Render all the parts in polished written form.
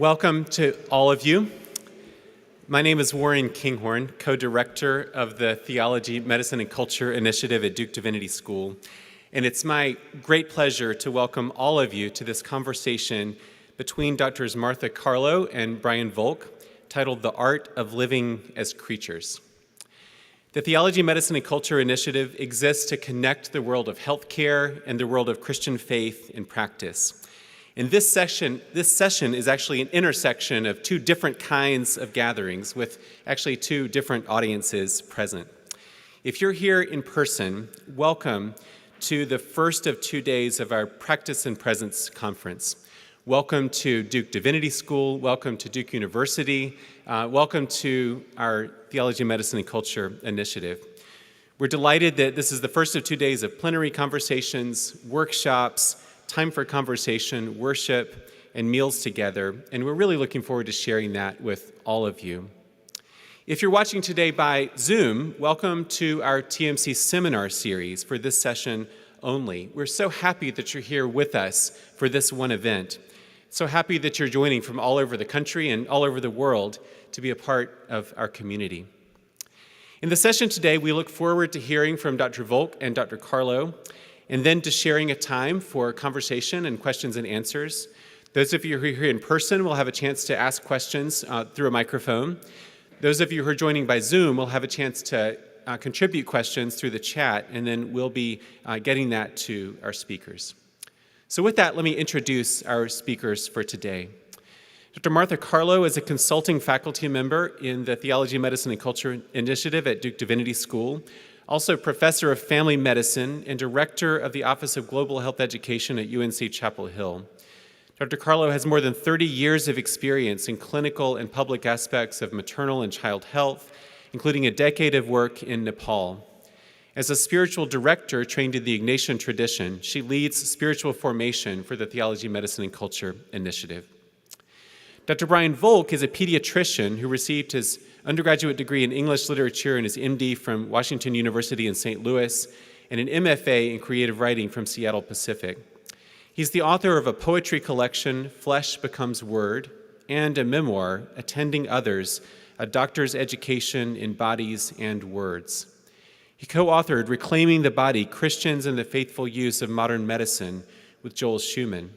Welcome to all of you. My name is Warren Kinghorn, co-director of the Theology, Medicine, and Culture Initiative at Duke Divinity School. And it's my great pleasure to welcome all of you to this conversation between Drs. Martha Carlo and Brian Volk, titled The Art of Living as Creatures. The Theology, Medicine, and Culture Initiative exists to connect the world of healthcare and the world of Christian faith and practice. And this session is actually an intersection of two different kinds of gatherings with actually two different audiences present. If you're here in person, welcome to the first of 2 days of our Practice and Presence Conference. Welcome to Duke Divinity School, welcome to Duke University, welcome to our Theology, Medicine, and Culture Initiative. We're delighted that this is the first of 2 days of plenary conversations, workshops, time for conversation, worship, and meals together, and we're really looking forward to sharing that with all of you. If you're watching today by Zoom, welcome to our TMC seminar series for this session only. We're so happy that you're here with us for this one event. So happy that you're joining from all over the country and all over the world to be a part of our community. In the session today, we look forward to hearing from Dr. Volk and Dr. Carlo, and then to sharing a time for conversation and questions and answers. Those of you who are here in person will have a chance to ask questions through a microphone. Those of you who are joining by Zoom will have a chance to contribute questions through the chat, and then we'll be getting that to our speakers. So with that, let me introduce our speakers for today. Dr. Martha Carlo is a consulting faculty member in the Theology, Medicine, and Culture Initiative at Duke Divinity School, also professor of family medicine and director of the Office of Global Health Education at UNC Chapel Hill. Dr. Carlo has more than 30 years of experience in clinical and public aspects of maternal and child health, including a decade of work in Nepal. As a spiritual director trained in the Ignatian tradition, she leads spiritual formation for the Theology, Medicine, and Culture Initiative. Dr. Brian Volk is a pediatrician who received his undergraduate degree in English literature and his MD from Washington University in St. Louis, and an MFA in creative writing from Seattle Pacific. He's the author of a poetry collection, Flesh Becomes Word, and a memoir, Attending Others, A Doctor's Education in Bodies and Words. He co-authored Reclaiming the Body, Christians and the Faithful Use of Modern Medicine with Joel Schuman.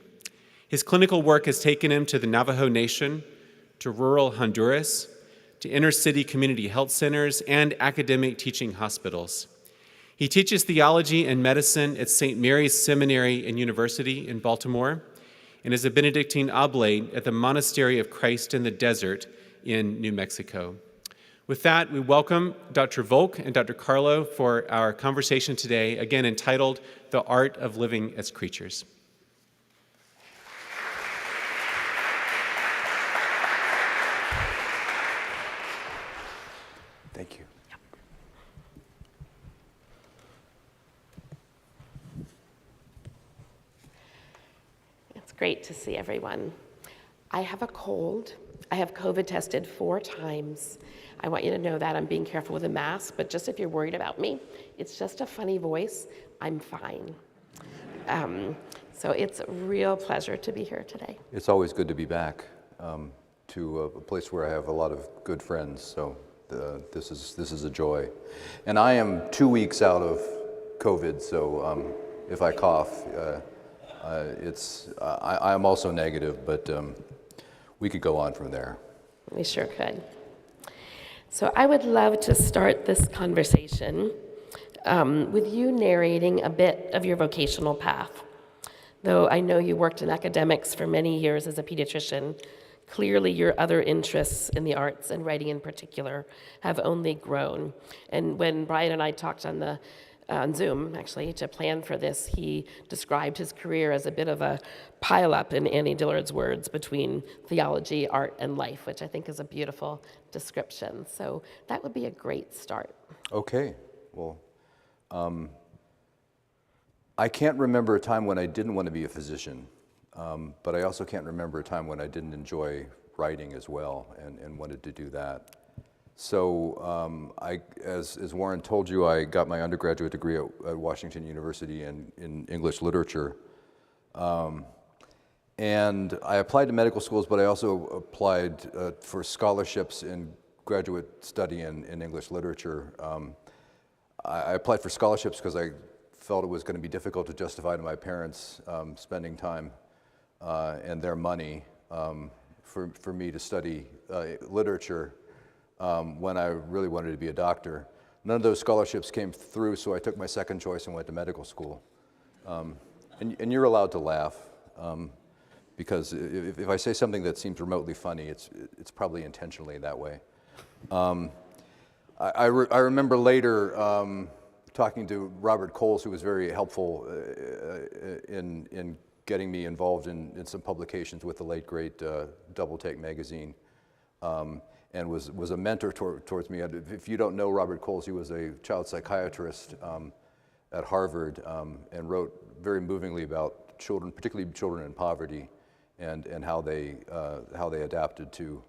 His clinical work has taken him to the Navajo Nation, to rural Honduras, to inner-city community health centers, and academic teaching hospitals. He teaches theology and medicine at St. Mary's Seminary and University in Baltimore, and is a Benedictine oblate at the Monastery of Christ in the Desert in New Mexico. With that, we welcome Dr. Volk and Dr. Carlo for our conversation today, again entitled The Art of Living as Creatures. Thank you. It's great to see everyone. I have a cold. I have COVID tested 4 times. I want you to know that I'm being careful with a mask, but just if you're worried about me, it's just a funny voice. I'm fine. So it's a real pleasure to be here today. It's always good to be back to a place where I have a lot of good friends. So this is a joy. And I am 2 weeks out of COVID, so if I cough, I am also negative, but we could go on from there. We sure could. So I would love to start this conversation with you narrating a bit of your vocational path. Though I know you worked in academics for many years as a pediatrician, clearly your other interests in the arts, and writing in particular, have only grown. And when Brian and I talked on Zoom, actually, to plan for this, he described his career as a bit of a pile-up, in Annie Dillard's words, between theology, art, and life, which I think is a beautiful description. So that would be a great start. Okay. Well, I can't remember a time when I didn't want to be a physician. But I also can't remember a time when I didn't enjoy writing as well and wanted to do that. So as Warren told you, I got my undergraduate degree at Washington University in English literature. And I applied to medical schools, but I also applied for scholarships in graduate study in English literature. I applied for scholarships because I felt it was going to be difficult to justify to my parents spending time and their money for me to study literature when I really wanted to be a doctor. None of those scholarships came through, so I took my second choice and went to medical school. And you're allowed to laugh, because if I say something that seems remotely funny, it's probably intentionally that way. I remember later talking to Robert Coles, who was very helpful in getting me involved in some publications with the late, great Double Take magazine, and was a mentor towards me. If you don't know Robert Coles, he was a child psychiatrist at Harvard, and wrote very movingly about children, particularly children in poverty, and how they adapted to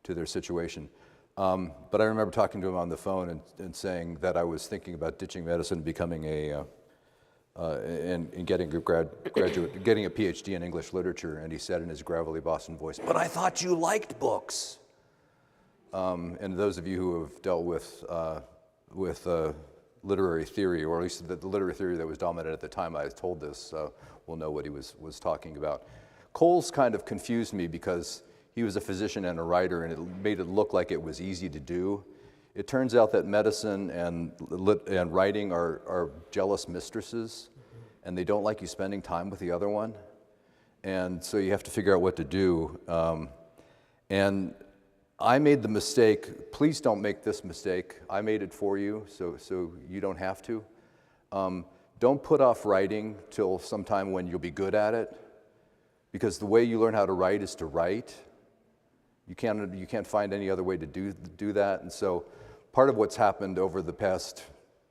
their situation. But I remember talking to him on the phone and saying that I was thinking about ditching medicine, becoming and getting a getting a PhD in English literature, and he said in his gravelly Boston voice, "But I thought you liked books." And those of you who have dealt with literary theory, or at least the literary theory that was dominant at the time I told this, will know what he was talking about. Coles kind of confused me because he was a physician and a writer, and it made it look like it was easy to do. It turns out that medicine and writing are jealous mistresses, and they don't like you spending time with the other one. And so you have to figure out what to do. And I made the mistake. Please don't make this mistake. I made it for you, so you don't have to. Don't put off writing till sometime when you'll be good at it, because the way you learn how to write is to write. You can't find any other way to do that. And so part of what's happened over the past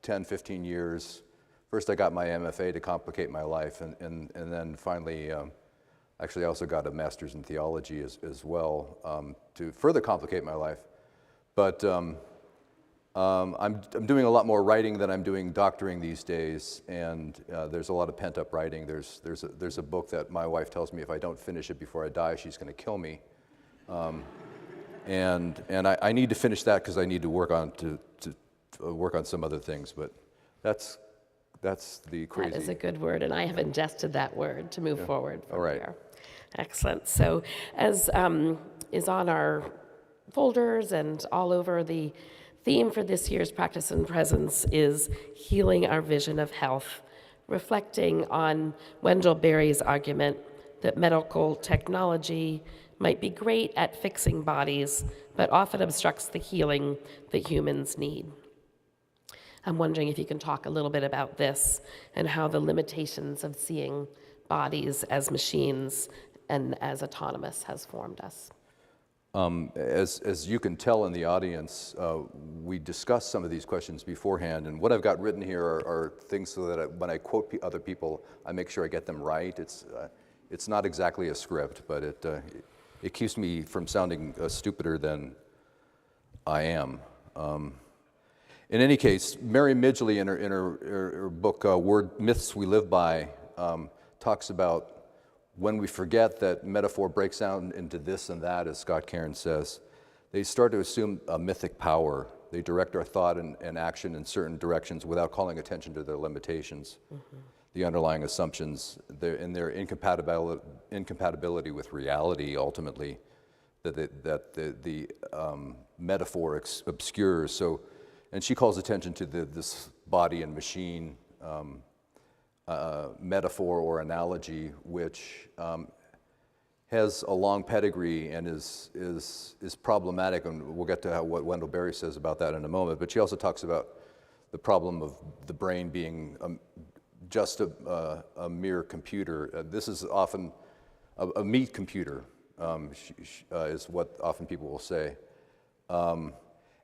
10, 15 years, first I got my MFA to complicate my life, and then finally, actually I also got a master's in theology as well to further complicate my life. But I'm doing a lot more writing than I'm doing doctoring these days, and there's a lot of pent-up writing. There's a book that my wife tells me if I don't finish it before I die, she's going to kill me. And I need to finish that because I need to work on work on some other things. But that's the crazy. That is a good word, and I have ingested that word to move forward from All right. here. Excellent. So as is on our folders and all over, the theme for this year's Practice and Presence is healing our vision of health, reflecting on Wendell Berry's argument that medical technology might be great at fixing bodies, but often obstructs the healing that humans need. I'm wondering if you can talk a little bit about this and how the limitations of seeing bodies as machines and as autonomous has formed us. As you can tell in the audience, we discussed some of these questions beforehand, and what I've got written here are things so that when I quote other people, I make sure I get them right. It's not exactly a script, but it keeps me from sounding stupider than I am. In any case, Mary Midgley in her book, Word Myths We Live By, talks about when we forget that metaphor breaks down into this and that, as Scott Cairns says, they start to assume a mythic power. They direct our thought and action in certain directions without calling attention to their limitations, the underlying assumptions, and their incompatibility with reality, ultimately, that the metaphor obscures. So, and she calls attention to this body and machine metaphor or analogy, which has a long pedigree and is problematic, and we'll get to what Wendell Berry says about that in a moment. But she also talks about the problem of the brain being just a mere computer. This is often a meat computer, is what often people will say.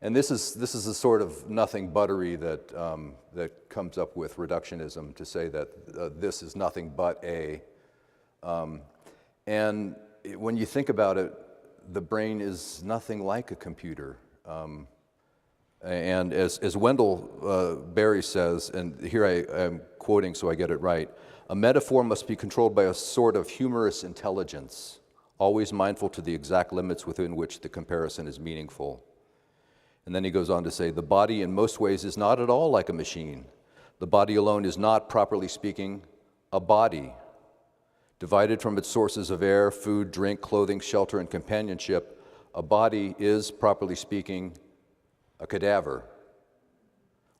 And this is a sort of nothing buttery that comes up with reductionism to say that this is nothing but a. And when you think about it, the brain is nothing like a computer. And as Wendell Berry says, and here I am quoting so I get it right, A metaphor must be controlled by a sort of humorous intelligence, always mindful to the exact limits within which the comparison is meaningful. And then he goes on to say, the body in most ways is not at all like a machine. The body alone is not, properly speaking, a body. Divided from its sources of air, food, drink, clothing, shelter, and companionship, a body is, properly speaking, a cadaver.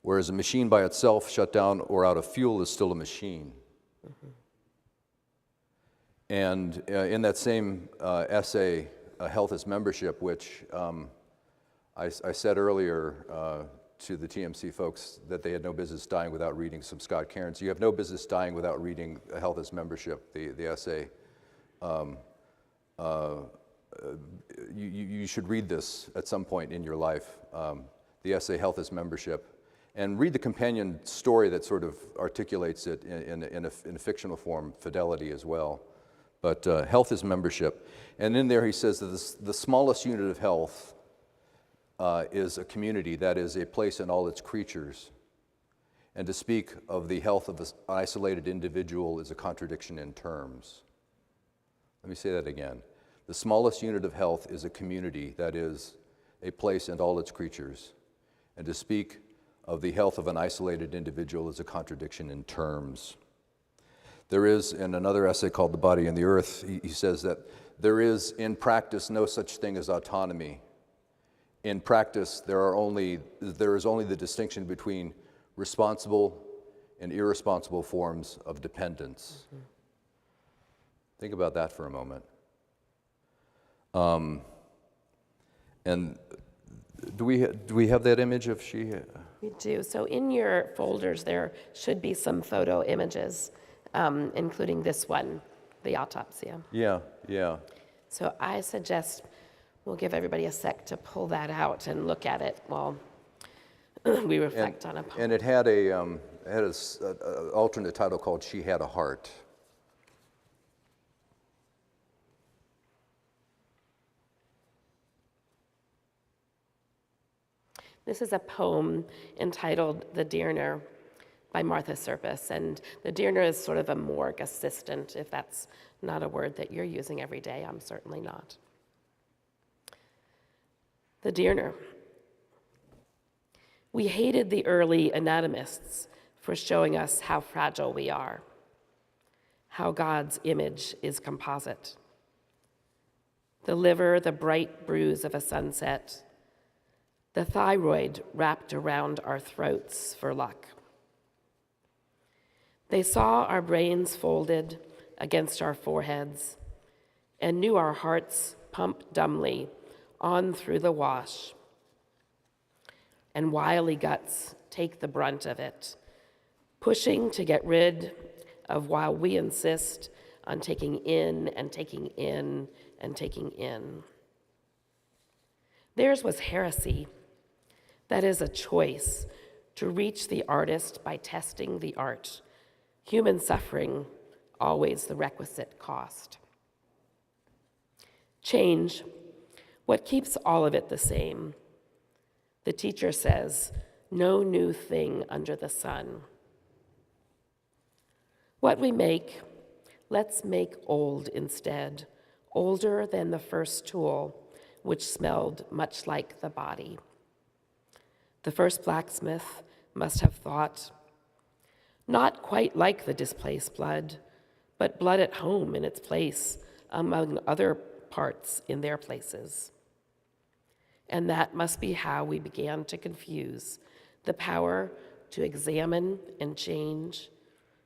Whereas a machine by itself, shut down or out of fuel, is still a machine. And in that same essay, Health is Membership, which I said earlier to the TMC folks that they had no business dying without reading some Scott Cairns. You have no business dying without reading Health is Membership, the essay. You should read this at some point in your life, the essay Health is Membership, and read the companion story that sort of articulates it in a fictional form, Fidelity as well. But Health is Membership. And in there he says that the smallest unit of health is a community, that is a place in all its creatures. And to speak of the health of an isolated individual is a contradiction in terms. Let me say that again. The smallest unit of health is a community, that is a place and all its creatures. And to speak of the health of an isolated individual is a contradiction in terms. There is, in another essay called The Body and the Earth, he says that there is in practice no such thing as autonomy. In practice, there is only the distinction between responsible and irresponsible forms of dependence. Mm-hmm. Think about that for a moment. And do we have that image of she? We do. So in your folders, there should be some photo images, including this one, the autopsia. Yeah. So I suggest we'll give everybody a sec to pull that out and look at it while we reflect on a poem. And it had an alternate title called She Had a Heart. This is a poem entitled The Dearner by Martha Serpis. And the Dearner is sort of a morgue assistant, if that's not a word that you're using every day. I'm certainly not. The Dearner. We hated the early anatomists for showing us how fragile we are, how God's image is composite. The liver, the bright bruise of a sunset, the thyroid wrapped around our throats for luck. They saw our brains folded against our foreheads and knew our hearts pump dumbly on through the wash. And wily guts take the brunt of it, pushing to get rid of while we insist on taking in and taking in and taking in. Theirs was heresy. That is a choice to reach the artist by testing the art. Human suffering, always the requisite cost. Change, what keeps all of it the same? The teacher says, no new thing under the sun. What we make, let's make old instead, older than the first tool, which smelled much like the body. The first blacksmith must have thought, not quite like the displaced blood, but blood at home in its place among other parts in their places. And that must be how we began to confuse the power to examine and change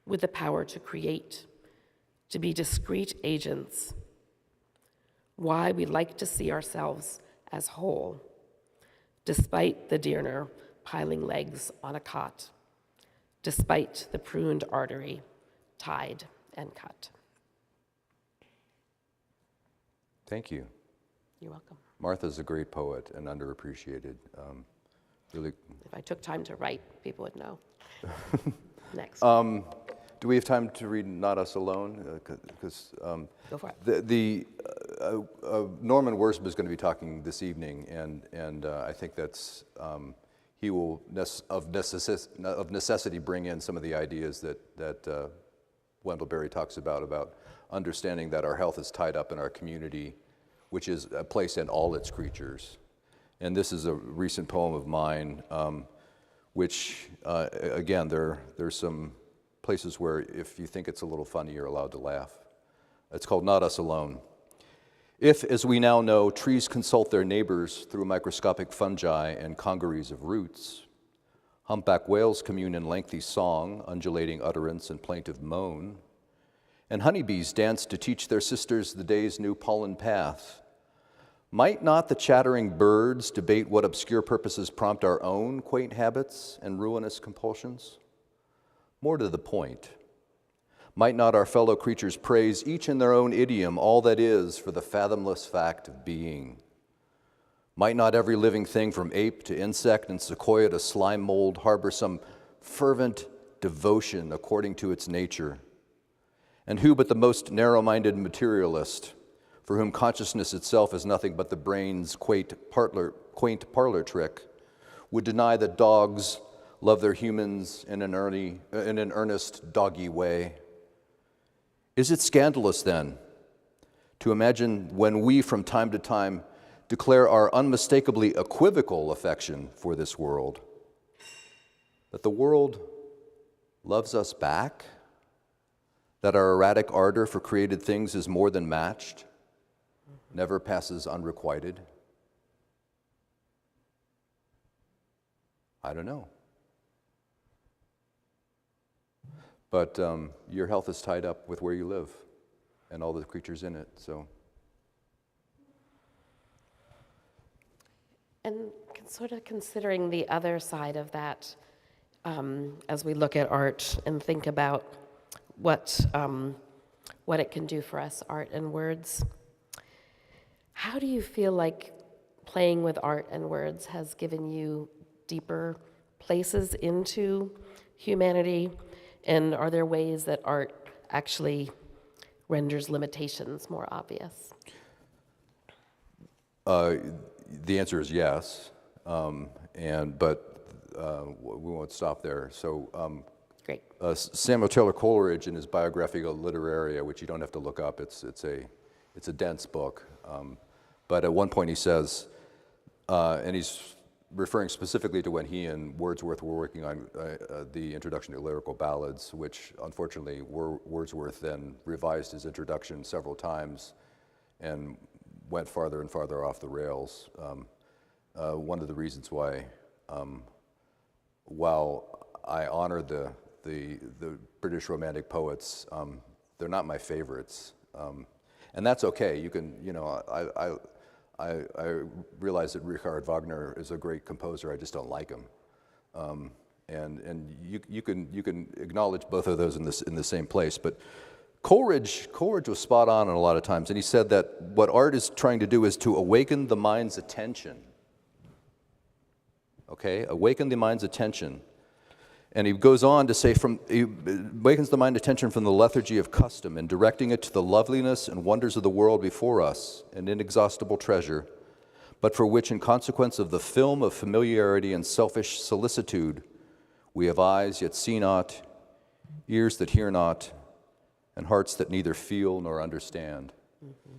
with the power to create, to be discrete agents. Why we like to see ourselves as whole, despite the Dearner piling legs on a cot, despite the pruned artery tied and cut. Thank you. You're welcome. Martha's a great poet and underappreciated. Really. If I took time to write, people would know. Next. Do we have time to read Not Us Alone? Go for it. Norman Worsb is going to be talking this evening, and I think that's he will of necessity bring in some of the ideas that Wendell Berry talks about understanding that our health is tied up in our community, which is a place in all its creatures. And this is a recent poem of mine, which, again, there's some places where if you think it's a little funny, you're allowed to laugh. It's called Not Us Alone. If, as we now know, trees consult their neighbors through microscopic fungi and congeries of roots, humpback whales commune in lengthy song, undulating utterance and plaintive moan, and honeybees dance to teach their sisters the day's new pollen path, might not the chattering birds debate what obscure purposes prompt our own quaint habits and ruinous compulsions? More to the point, might not our fellow creatures praise each in their own idiom all that is for the fathomless fact of being? Might not every living thing from ape to insect and sequoia to slime mold harbor some fervent devotion according to its nature? And who but the most narrow-minded materialist, for whom consciousness itself is nothing but the brain's quaint parlor trick, would deny that dogs love their humans in an earnest, doggy way? Is it scandalous, then, to imagine when we, from time to time, declare our unmistakably equivocal affection for this world, that the world loves us back? That our erratic ardor for created things is more than matched, never passes unrequited? I don't know. But your health is tied up with where you live and all the creatures in it, so. And sort of considering the other side of that, as we look at art and think about what it can do for us, art and words, how do you feel like playing with art and words has given you deeper places into humanity? And are there ways that art actually renders limitations more obvious? The answer is yes, but we won't stop there. So, Great. Samuel Taylor Coleridge, in his Biographia Literaria, which you don't have to look up, it's a dense book. But at one point he says, and he's referring specifically to when he and Wordsworth were working on the introduction to lyrical ballads, which unfortunately Wordsworth then revised his introduction several times and went farther and farther off the rails. One of the reasons why, while I honor the British Romantic poets, they're not my favorites, and that's okay. You can, I realize that Richard Wagner is a great composer. I just don't like him, and you can acknowledge both of those in the same place. But Coleridge was spot on a lot of times, and he said that what art is trying to do is to awaken the mind's attention. Okay, awaken the mind's attention. And he goes on to say, he awakens the mind attention from the lethargy of custom and directing it to the loveliness and wonders of the world before us, an inexhaustible treasure, but for which, in consequence of the film of familiarity and selfish solicitude, we have eyes yet see not, ears that hear not, and hearts that neither feel nor understand. Mm-hmm.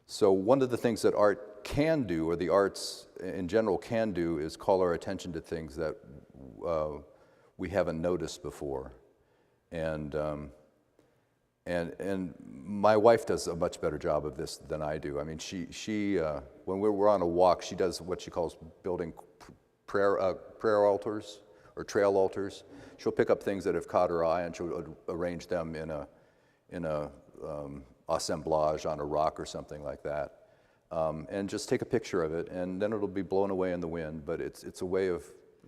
So one of the things that art can do, or the arts in general can do, is call our attention to things that we haven't noticed before, and my wife does a much better job of this than I do. I mean, she when we're on a walk, she does what she calls building prayer altars or trail altars. She'll pick up things that have caught her eye and she'll arrange them in a assemblage on a rock or something like that, and just take a picture of it, and then it'll be blown away in the wind. But it's a way of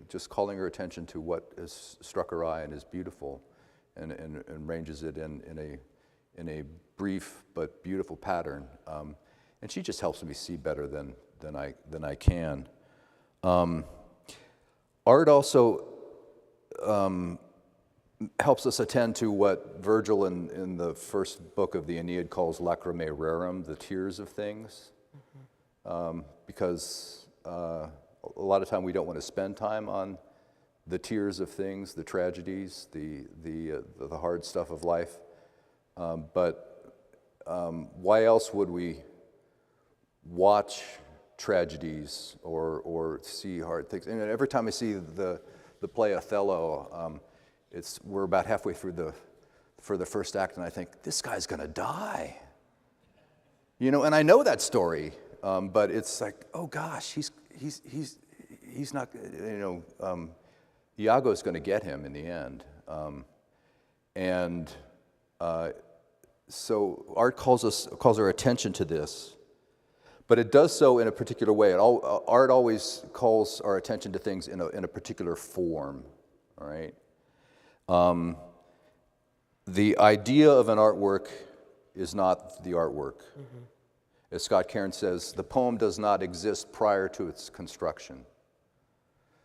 just calling her attention to what has struck her eye and is beautiful, and arranges it in a brief but beautiful pattern. And she just helps me see better than I can. Art also helps us attend to what Virgil in the first book of the Aeneid calls lacrimae rerum, the tears of things, because a lot of time we don't want to spend time on the tears of things, the tragedies, the hard stuff of life, But why else would we watch tragedies or see hard things? And every time I see the play Othello, we're about halfway through for the first act, and I think, this guy's gonna die. And I know that story, but it's like, oh gosh, he's not, Iago's gonna get him in the end. So art calls our attention to this, but it does so in a particular way. Art always calls our attention to things in a particular form, all right? The idea of an artwork is not the artwork. Mm-hmm. As Scott Cairns says, the poem does not exist prior to its construction.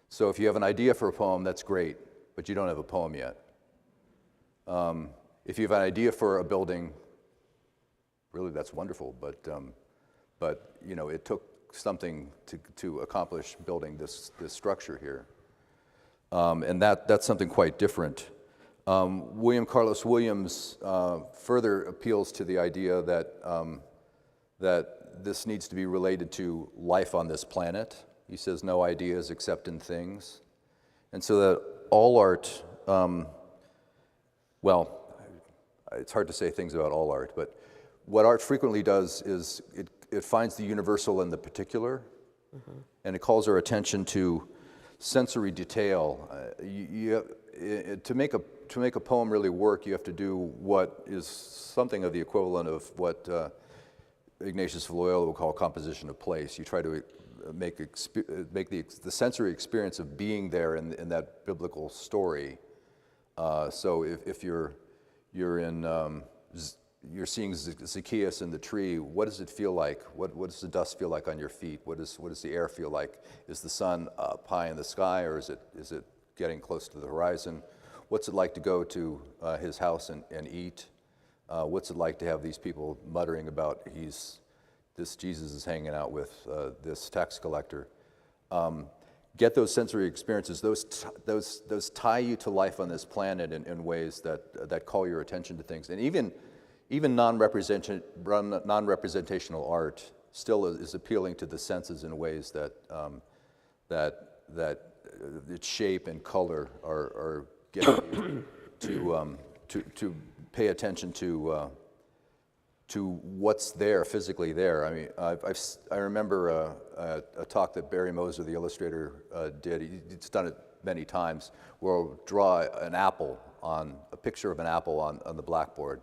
So if you have an idea for a poem, that's great, but you don't have a poem yet. If you have an idea for a building, really that's wonderful, but it took something to accomplish building this structure here. And that's something quite different. William Carlos Williams further appeals to the idea that this needs to be related to life on this planet. He says no ideas except in things. And so that all art, it's hard to say things about all art, but what art frequently does is it finds the universal in the particular, mm-hmm. and it calls our attention to sensory detail. To make a poem really work, you have to do what is something of the equivalent of what Ignatius of Loyola would call composition of place. You try to make the sensory experience of being there in that biblical story. So if you're seeing Zacchaeus in the tree, what does it feel like? What does the dust feel like on your feet? What does the air feel like? Is the sun up high in the sky, or is it getting close to the horizon? What's it like to go to his house and eat? What's it like to have these people muttering about this Jesus is hanging out with this tax collector? Get those sensory experiences. Those tie you to life on this planet in ways that call your attention to things. And even non-representational art still is appealing to the senses in ways that its shape and color are getting you to pay attention to what's there, physically there. I mean, I remember a talk that Barry Moser, the illustrator, did. He's done it many times, where he'll draw a picture of an apple on the blackboard.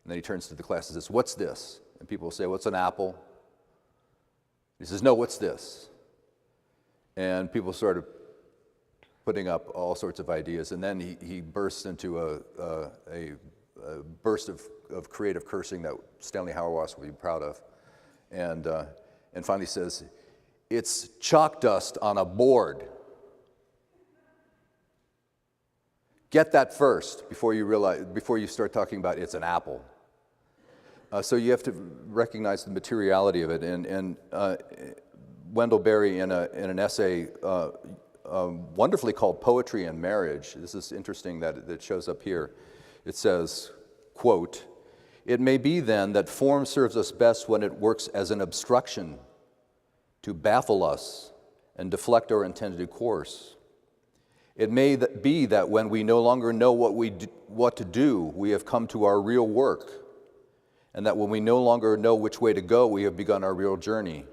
And then he turns to the class and says, "What's this?" And people will say, "What's an apple?" He says, "No, what's this?" And people started putting up all sorts of ideas. And then he bursts into a burst of creative cursing that Stanley Hauerwas will be proud of. And finally says, "It's chalk dust on a board." Get that first before you start talking about it's an apple. So you have to recognize the materiality of it. And Wendell Berry, in an essay wonderfully called "Poetry and Marriage," this is interesting that it shows up here. It says, quote, "It may be then that form serves us best when it works as an obstruction to baffle us and deflect our intended course. It may be that when we no longer know what to do, we have come to our real work, and that when we no longer know which way to go, we have begun our real journey.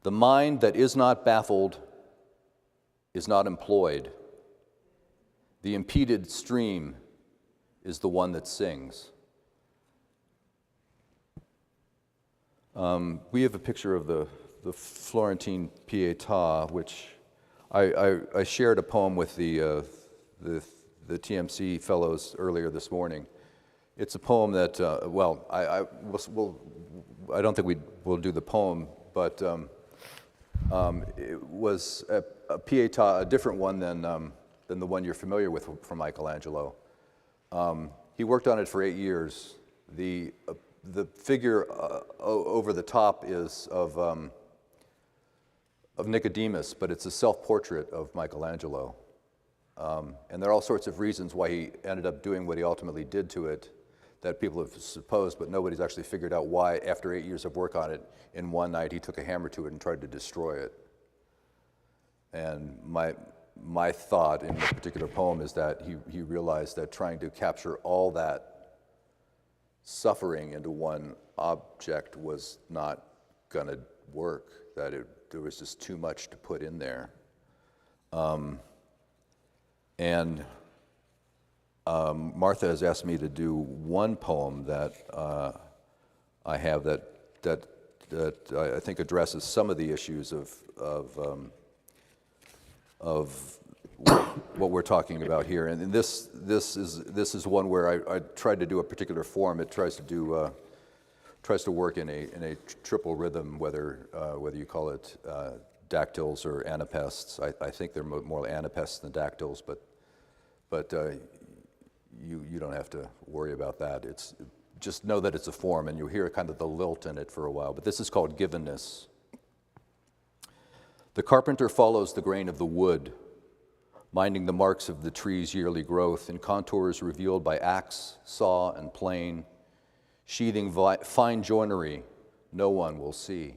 The mind that is not baffled is not employed. The impeded stream is the one that sings." We have a picture of the Florentine Pietà, which I shared a poem with the TMC fellows earlier this morning. It's a poem that, I don't think we'll do the poem, but it was a Pietà, a different one than the one you're familiar with from Michelangelo. He worked on it for 8 years. The figure over the top is of Nicodemus, but it's a self-portrait of Michelangelo. And there are all sorts of reasons why he ended up doing what he ultimately did to it. that people have supposed, but nobody's actually figured out why, after 8 years of work on it, in one night he took a hammer to it and tried to destroy it. And my thought in the particular poem is that he realized that trying to capture all that suffering into one object was not going to work, that there was just too much to put in there. Martha has asked me to do one poem that I have that I think addresses some of the issues of what we're talking about here. And this is one where I tried to do a particular form. It tries to work in a triple rhythm, whether you call it dactyls or anapests. I think they're more anapests than dactyls, but you don't have to worry about that. It's just know that it's a form, and you'll hear kind of the lilt in it for a while. But this is called Givenness. The carpenter follows the grain of the wood, minding the marks of the tree's yearly growth in contours revealed by axe, saw, and plane, sheathing fine joinery no one will see.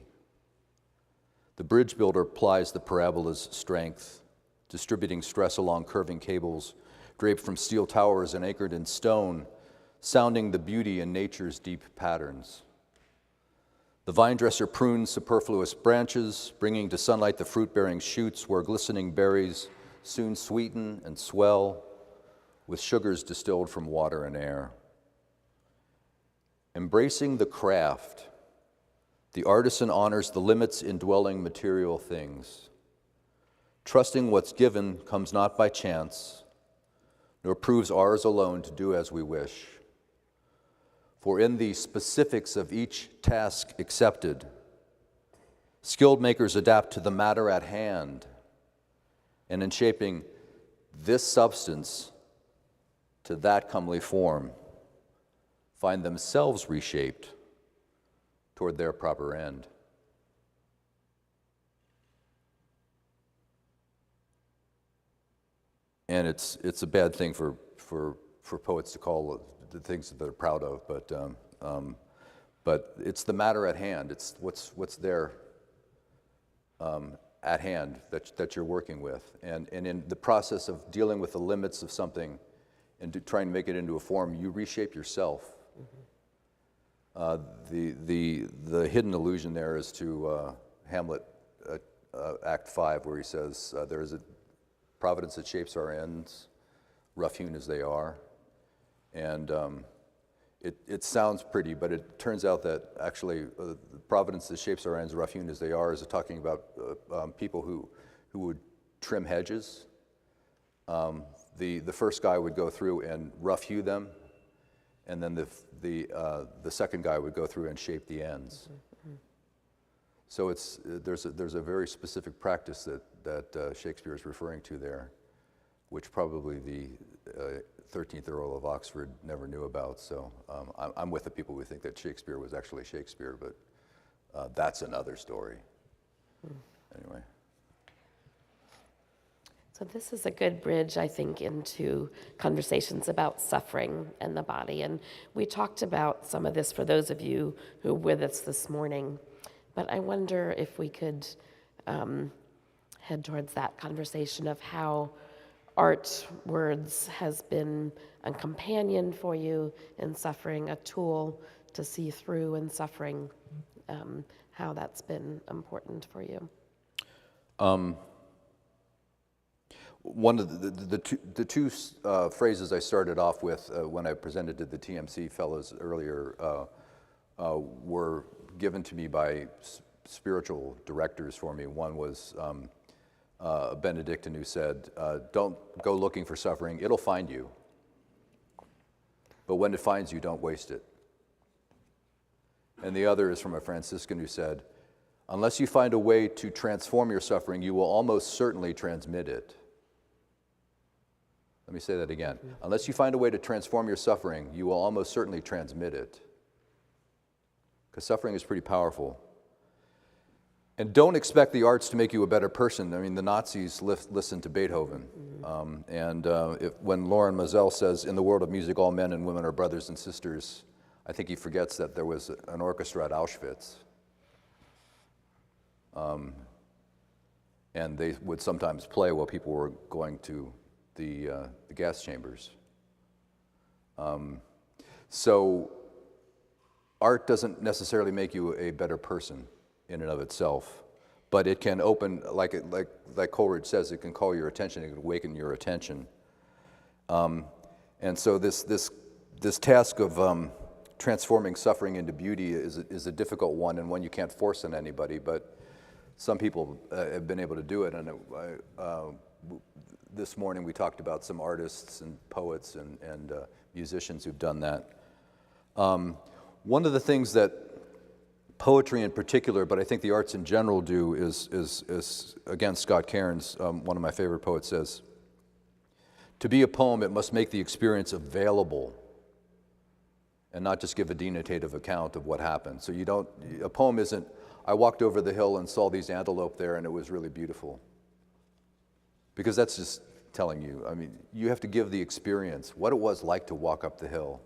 The bridge builder plies the parabola's strength, distributing stress along curving cables, draped from steel towers and anchored in stone, sounding the beauty in nature's deep patterns. The vine dresser prunes superfluous branches, bringing to sunlight the fruit-bearing shoots where glistening berries soon sweeten and swell with sugars distilled from water and air. Embracing the craft, the artisan honors the limits indwelling material things. Trusting what's given comes not by chance, nor proves ours alone to do as we wish. For in the specifics of each task accepted, skilled makers adapt to the matter at hand, and in shaping this substance to that comely form, find themselves reshaped toward their proper end. And it's a bad thing for poets to call the things that they're proud of, but it's the matter at hand. It's what's there at hand that you're working with, and in the process of dealing with the limits of something and trying to make it into a form, you reshape yourself. The hidden allusion there is to Hamlet, Act 5, where he says, there is a providence that shapes our ends, rough-hewn as they are. And it sounds pretty, but it turns out that actually the providence that shapes our ends, rough-hewn as they are, is talking about people who would trim hedges. The first guy would go through and rough-hew them, and then the second guy would go through and shape the ends. Mm-hmm. So there's a very specific practice that Shakespeare is referring to there, which probably the 13th Earl of Oxford never knew about. So I'm with the people who think that Shakespeare was actually Shakespeare, but that's another story. Anyway. So this is a good bridge, I think, into conversations about suffering and the body. And we talked about some of this for those of you who are with us this morning. But I wonder if we could head towards that conversation of how art, words, has been a companion for you in suffering, a tool to see through in suffering, how that's been important for you. One of the two phrases I started off with when I presented to the TMC fellows earlier were given to me by spiritual directors for me. One was a Benedictine who said, don't go looking for suffering, it'll find you. But when it finds you, don't waste it. And the other is from a Franciscan who said, unless you find a way to transform your suffering, you will almost certainly transmit it. Let me say that again. Unless you find a way to transform your suffering, you will almost certainly transmit it. Because suffering is pretty powerful. And don't expect the arts to make you a better person. I mean, the Nazis listened to Beethoven. When Lauren Moselle says, in the world of music, all men and women are brothers and sisters, I think he forgets that there was an orchestra at Auschwitz. And they would sometimes play while people were going to the gas chambers. So art doesn't necessarily make you a better person in and of itself, but it can open, like Coleridge says, it can call your attention, it can awaken your attention. And so this task of transforming suffering into beauty is a difficult one, and one you can't force on anybody, but some people have been able to do it. And this morning we talked about some artists and poets and musicians who've done that. One of the things that poetry in particular, but I think the arts in general do, is again, Scott Cairns, one of my favorite poets, says, to be a poem, it must make the experience available and not just give a denotative account of what happened. So a poem isn't, I walked over the hill and saw these antelope there and it was really beautiful. Because that's just telling you, I mean, you have to give the experience, what it was like to walk up the hill,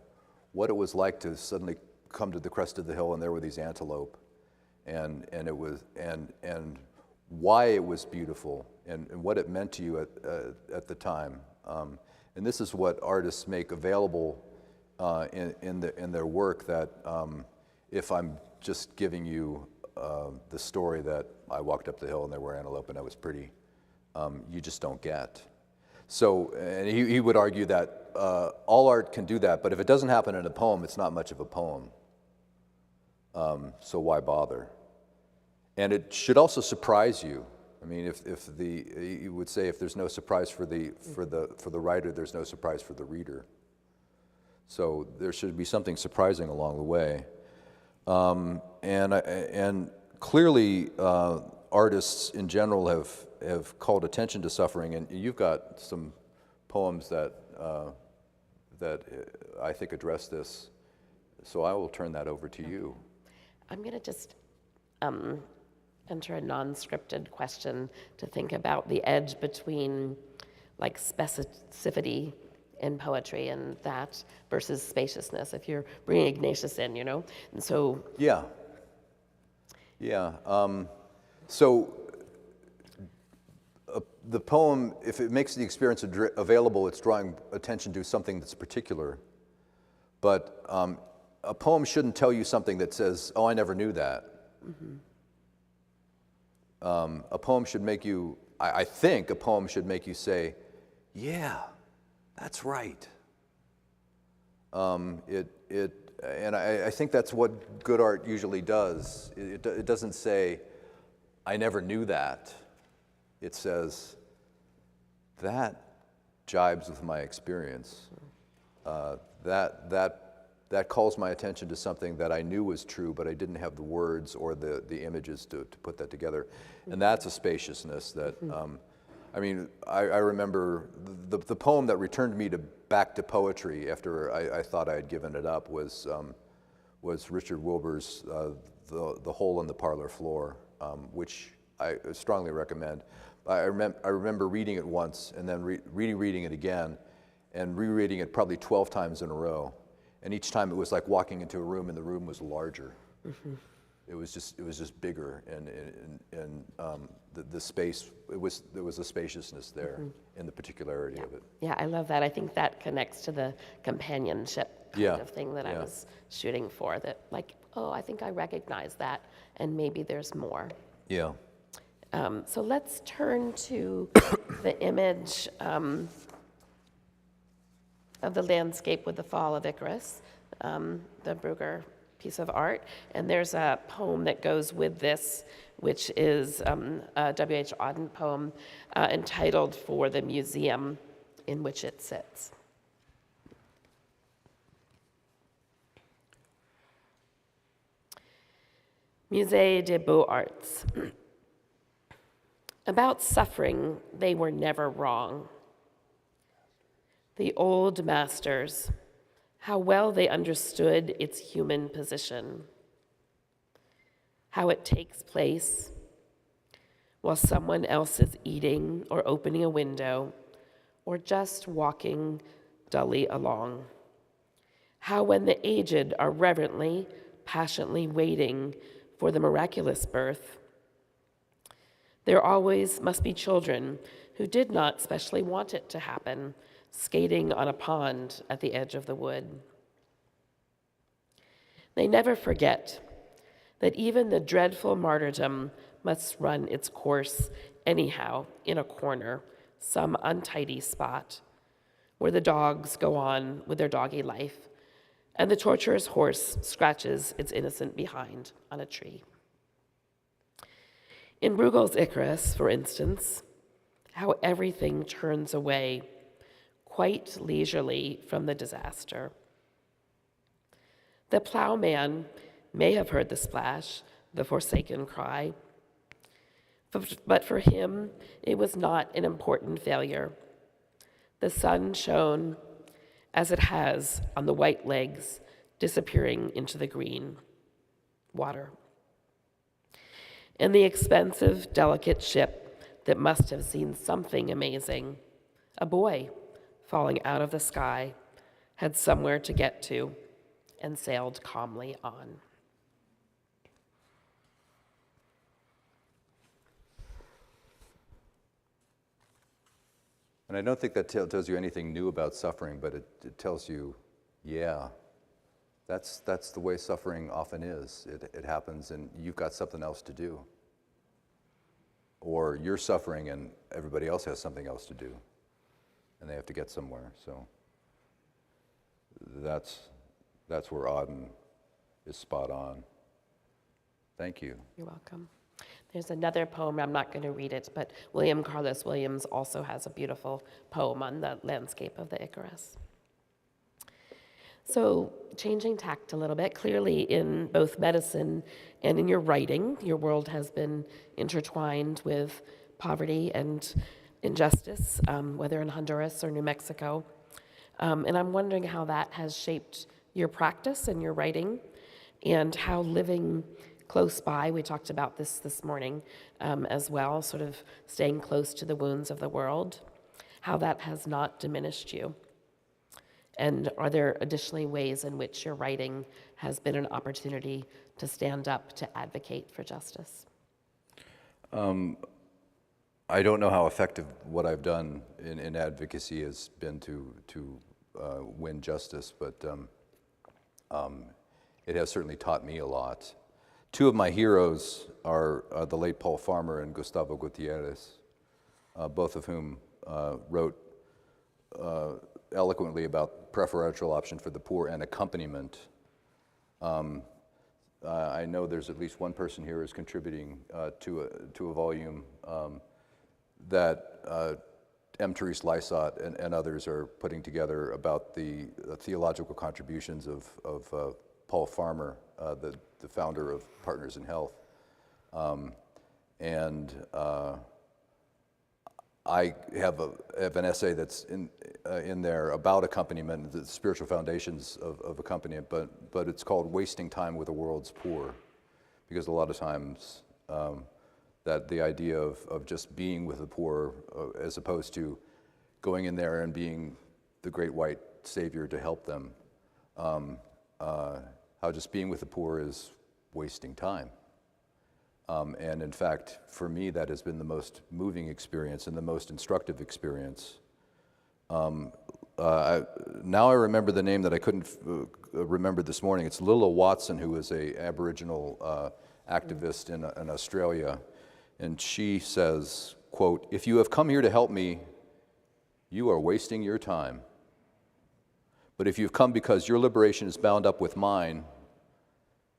what it was like to suddenly come to the crest of the hill and there were these antelope, and why it was beautiful, and what it meant to you at the time. And this is what artists make available in their work, that if I'm just giving you the story that I walked up the hill and there were antelope and that was pretty, you just don't get. So, and he would argue that all art can do that, but if it doesn't happen in a poem, it's not much of a poem. So why bother? And it should also surprise you. I mean, you would say if there's no surprise for the writer, there's no surprise for the reader. So there should be something surprising along the way. And clearly, artists in general have called attention to suffering, and you've got some poems that I think address this. So I will turn that over to you. I'm going to just enter a non-scripted question to think about the edge between like specificity in poetry and that versus spaciousness, if you're bringing Ignatius in, and so... Yeah. So the poem, if it makes the experience available, it's drawing attention to something that's particular. But a poem shouldn't tell you something that says, oh, I never knew that. Mm-hmm. A poem should make you, I think a poem should make you say, yeah, that's right. And I think that's what good art usually does. It doesn't say, I never knew that. It says, that jibes with my experience. That calls my attention to something that I knew was true, but I didn't have the words or the images to put that together. And that's a spaciousness that, I remember the poem that returned me back to poetry after I thought I had given it up was Richard Wilbur's The Hole in the Parlor Floor, which I strongly recommend. I remember reading it once and then rereading it again and rereading it probably 12 times in a row. And each time it was like walking into a room and the room was larger. Mm-hmm. It was just bigger, and the space, there was a spaciousness there in the particularity of it. Yeah, I love that. I think that connects to the companionship kind of thing that I was shooting for, that like, oh, I think I recognize that, and maybe there's more. Yeah. So let's turn to the image of the landscape with the fall of Icarus, the Brugger piece of art. And there's a poem that goes with this, which is a W.H. Auden poem entitled For the Museum in Which It Sits. Musée des Beaux-Arts. About suffering, they were never wrong. The old masters, how well they understood its human position, how it takes place, while someone else is eating or opening a window or just walking dully along. How when the aged are reverently, passionately waiting for the miraculous birth, there always must be children who did not specially want it to happen, skating on a pond at the edge of the wood. They never forget that even the dreadful martyrdom must run its course anyhow in a corner, some untidy spot, where the dogs go on with their doggy life, and the torturous horse scratches its innocent behind on a tree. In Bruegel's Icarus, for instance, how everything turns away quite leisurely from the disaster. The plowman may have heard the splash, the forsaken cry, but for him, it was not an important failure. The sun shone as it has on the white legs disappearing into the green water. And the expensive, delicate ship that must have seen something amazing, a boy falling out of the sky, had somewhere to get to and sailed calmly on. And I don't think that tells you anything new about suffering, but it tells you, yeah, that's the way suffering often is. It happens and you've got something else to do. Or you're suffering and everybody else has something else to do. And they have to get somewhere. So that's where Auden is spot on. Thank you. You're welcome. There's another poem, I'm not going to read it, but William Carlos Williams also has a beautiful poem on the landscape of the Icarus. So, changing tact a little bit, clearly in both medicine and in your writing, your world has been intertwined with poverty and injustice, whether in Honduras or New Mexico. And I'm wondering how that has shaped your practice and your writing, and how living close by, we talked about this morning as well, sort of staying close to the wounds of the world, how that has not diminished you. And are there additionally ways in which your writing has been an opportunity to stand up to advocate for justice? I don't know how effective what I've done in advocacy has been to win justice, but it has certainly taught me a lot. Two of my heroes are the late Paul Farmer and Gustavo Gutierrez, both of whom wrote eloquently about preferential option for the poor and accompaniment. I know there's at least one person here who's contributing to a volume that M. Therese Lysott and others are putting together about the theological contributions of Paul Farmer, the founder of Partners in Health. I have an essay that's in there about accompaniment, the spiritual foundations of accompaniment, but it's called Wasting Time with the World's Poor, because a lot of times that the idea of just being with the poor as opposed to going in there and being the great white savior to help them, how just being with the poor is wasting time. And in fact, for me, that has been the most moving experience and the most instructive experience. Now I remember the name that I couldn't remember this morning. It's Lilla Watson, who is an Aboriginal activist in Australia. And she says, quote, "If you have come here to help me, you are wasting your time. But if you've come because your liberation is bound up with mine,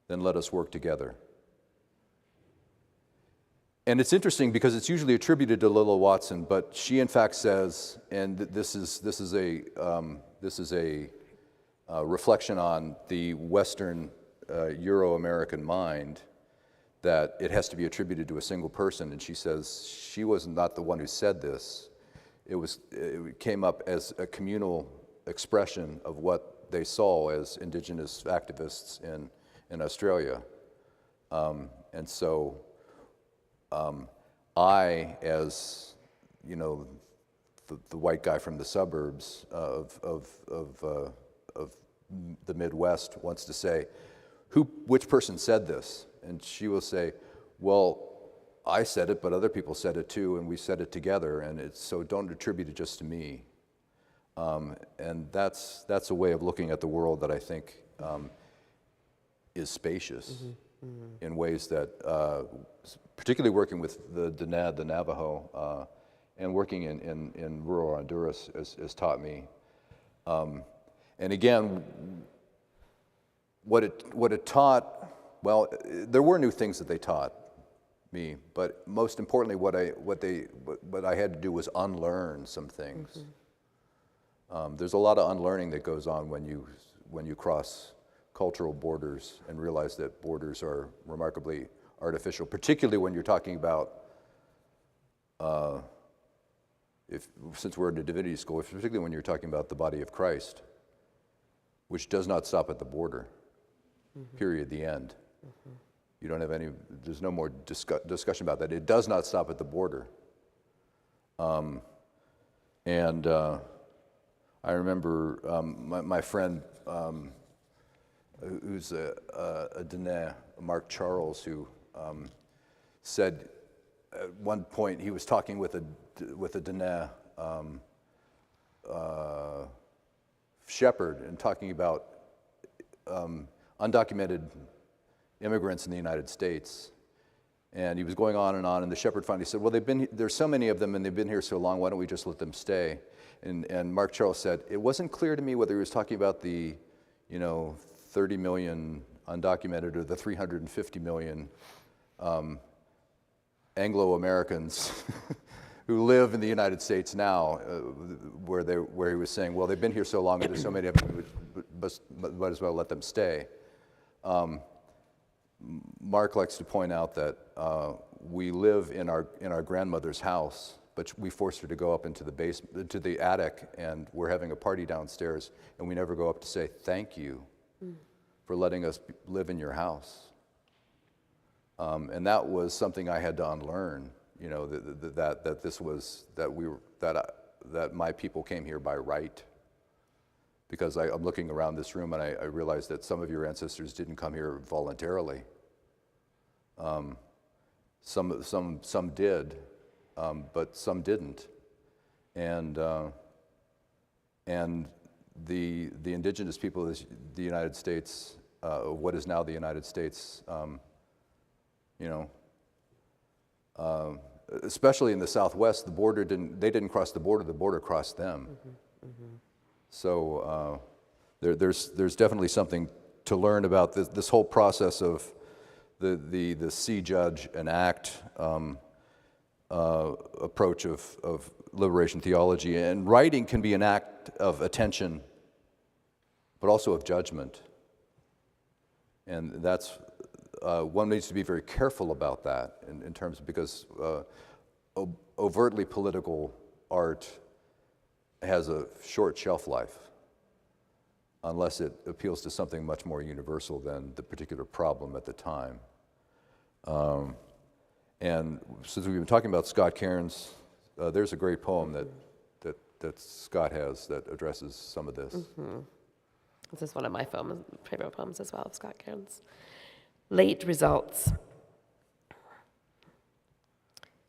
then let us work together." And it's interesting because it's usually attributed to Lilla Watson, but she in fact says, and this is a reflection on the Western Euro-American mind, that it has to be attributed to a single person. And she says she was not the one who said this. It came up as a communal expression of what they saw as indigenous activists in Australia. And so I, as you know, the white guy from the suburbs of the Midwest, wants to say, which person said this? And she will say, well, I said it, but other people said it too, and we said it together, and so don't attribute it just to me. And that's a way of looking at the world that I think is spacious in ways that, particularly working with the Diné, the Navajo, and working in rural Honduras has taught me. And again, what it taught, well, there were new things that they taught me, but most importantly, what I had to do was unlearn some things. There's a lot of unlearning that goes on when you cross cultural borders and realize that borders are remarkably artificial, particularly when you're talking about, since we're in a divinity school, particularly when you're talking about the body of Christ, which does not stop at the border, period, the end. You don't have there's no more discussion about that. It does not stop at the border. I remember my friend, who's a Diné, Mark Charles, who said at one point he was talking with a Diné shepherd and talking about undocumented immigrants in the United States. And he was going on, and the shepherd finally said, well, there's so many of them, and they've been here so long, why don't we just let them stay? And Mark Charles said, it wasn't clear to me whether he was talking about the 30 million undocumented or the 350 million Anglo-Americans who live in the United States now, where he was saying, well, they've been here so long and there's so many of them, might as well let them stay. Mark likes to point out that we live in our grandmother's house, but we forced her to go up into the basement, to the attic, and we're having a party downstairs, and we never go up to say thank you for letting us live in your house. And that was something I had to unlearn. That my people came here by right. Because I'm looking around this room and I realize that some of your ancestors didn't come here voluntarily. Some did, but some didn't. And the indigenous people of the United States, what is now the United States, especially in the Southwest, they didn't cross the border crossed them. So there's definitely something to learn about this whole process of the see, judge, and act approach of liberation theology. And writing can be an act of attention, but also of judgment. And that's one needs to be very careful about that in terms of, because overtly political art has a short shelf life unless it appeals to something much more universal than the particular problem at the time. And since we've been talking about Scott Cairns, there's a great poem that Scott has that addresses some of this. This is one of my favorite poems as well, of Scott Cairns. Late results.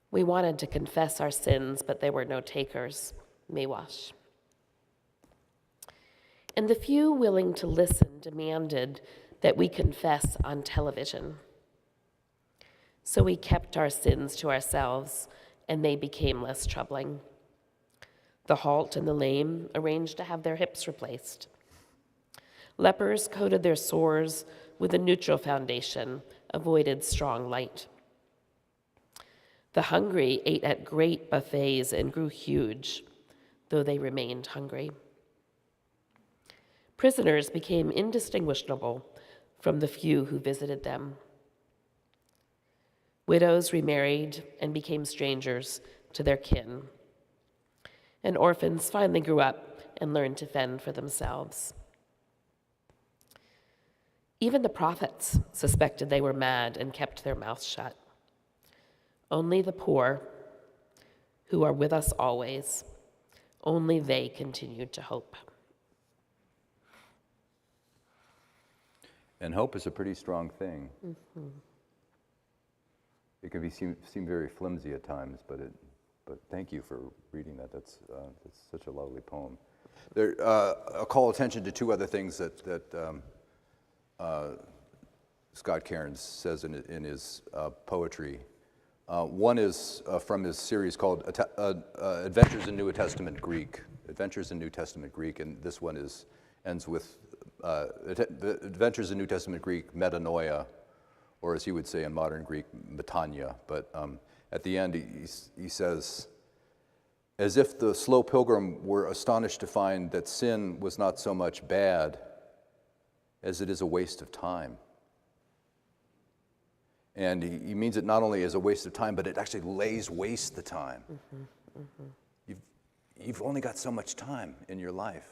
We wanted to confess our sins, but there were no takers. Miwash. And the few willing to listen demanded that we confess on television. So we kept our sins to ourselves, and they became less troubling. The halt and the lame arranged to have their hips replaced. Lepers coated their sores with a neutral foundation, avoided strong light. The hungry ate at great buffets and grew huge, though they remained hungry. Prisoners became indistinguishable from the few who visited them. Widows remarried and became strangers to their kin. And orphans finally grew up and learned to fend for themselves. Even the prophets suspected they were mad and kept their mouths shut. Only the poor, who are with us always, only they continued to hope. And hope is a pretty strong thing. It can seem very flimsy at times, but thank you for reading that. That's such a lovely poem. I'll call attention to two other things that Scott Cairns says in his poetry. One is from his series called Adventures in New Testament Greek. Adventures in New Testament Greek, and this one ends with Adventures in New Testament Greek, metanoia, or as he would say in modern Greek, metania. But at the end, he says, as if the slow pilgrim were astonished to find that sin was not so much bad as it is a waste of time. And he means it not only as a waste of time, but it actually lays waste the time. You've only got so much time in your life.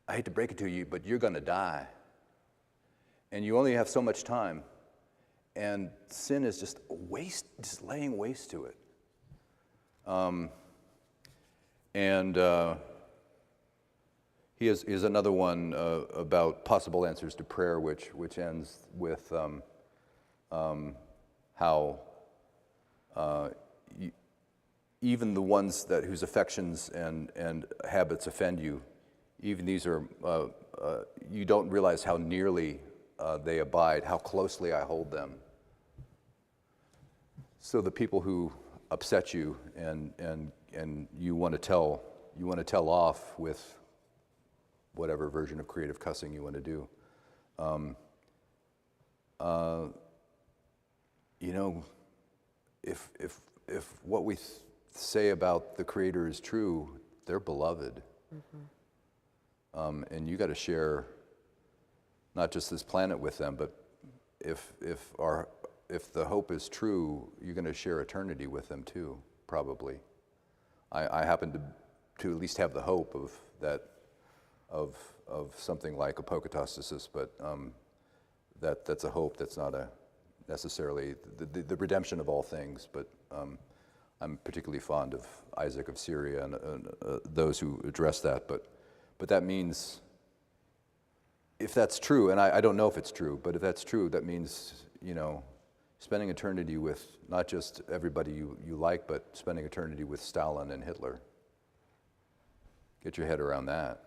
I hate to break it to you, but you're going to die. And you only have so much time. And sin is just waste, just laying waste to it. He has another one about possible answers to prayer, which ends with how even the ones whose affections and habits offend you, even these are you don't realize how nearly they abide, how closely I hold them. So the people who upset you and you want to tell off with whatever version of creative cussing you want to do. If what we say about the Creator is true, they're beloved. And you got to share not just this planet with them, but if the hope is true, you're going to share eternity with them too, probably. I happen to at least have the hope of that. Of something like apokatastasis, but that's a hope. That's not necessarily the redemption of all things. But I'm particularly fond of Isaac of Syria and those who address that. But that means, if that's true, and I don't know if it's true, but if that's true, that means spending eternity with not just everybody you like, but spending eternity with Stalin and Hitler. Get your head around that.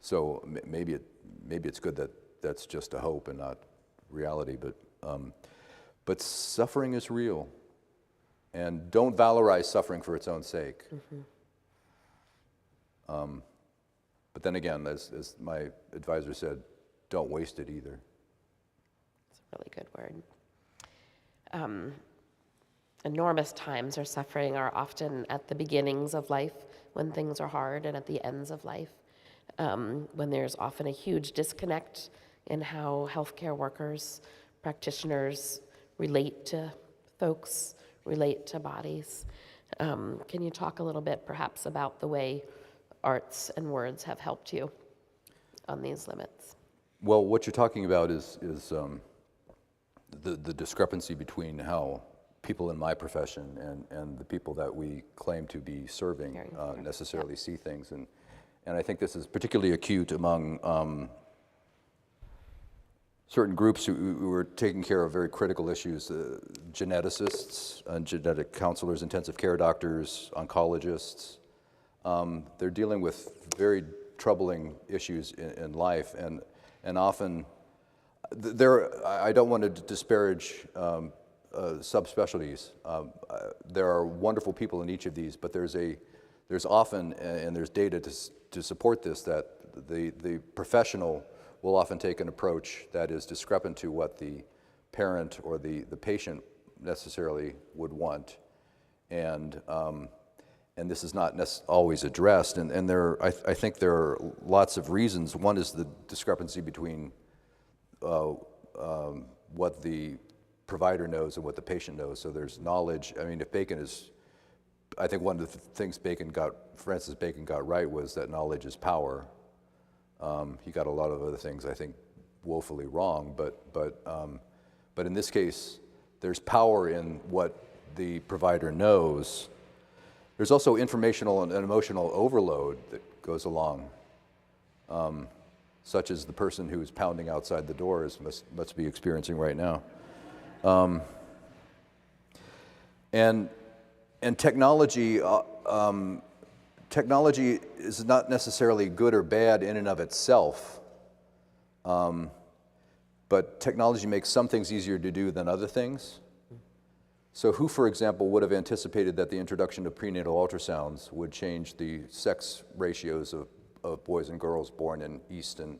So maybe it's good that that's just a hope and not reality, but suffering is real, and don't valorize suffering for its own sake. But then again, as my advisor said, don't waste it either. It's a really good word. Enormous times or suffering are often at the beginnings of life when things are hard, and at the ends of life. When there's often a huge disconnect in how healthcare workers, practitioners relate to folks, relate to bodies. Can you talk a little bit perhaps about the way arts and words have helped you on these limits? Well, what you're talking about is the discrepancy between how people in my profession and the people that we claim to be serving necessarily see things. And I think this is particularly acute among certain groups who are taking care of very critical issues, geneticists, genetic counselors, intensive care doctors, oncologists. They're dealing with very troubling issues in life, and often I don't want to disparage subspecialties. There are wonderful people in each of these, but there's often, and there's data to support this, that the professional will often take an approach that is discrepant to what the parent or the patient necessarily would want, and this is not always addressed. And I think there are lots of reasons. One is the discrepancy between what the provider knows and what the patient knows. So there's knowledge. I mean, if Bacon is, I think one of the things Francis Bacon got right was that knowledge is power. He got a lot of other things, I think, woefully wrong. But in this case, there's power in what the provider knows. There's also informational and emotional overload that goes along, such as the person who's pounding outside the doors must be experiencing right now. And technology, technology is not necessarily good or bad in and of itself, but technology makes some things easier to do than other things. So who, for example, would have anticipated that the introduction of prenatal ultrasounds would change the sex ratios of boys and girls born in East and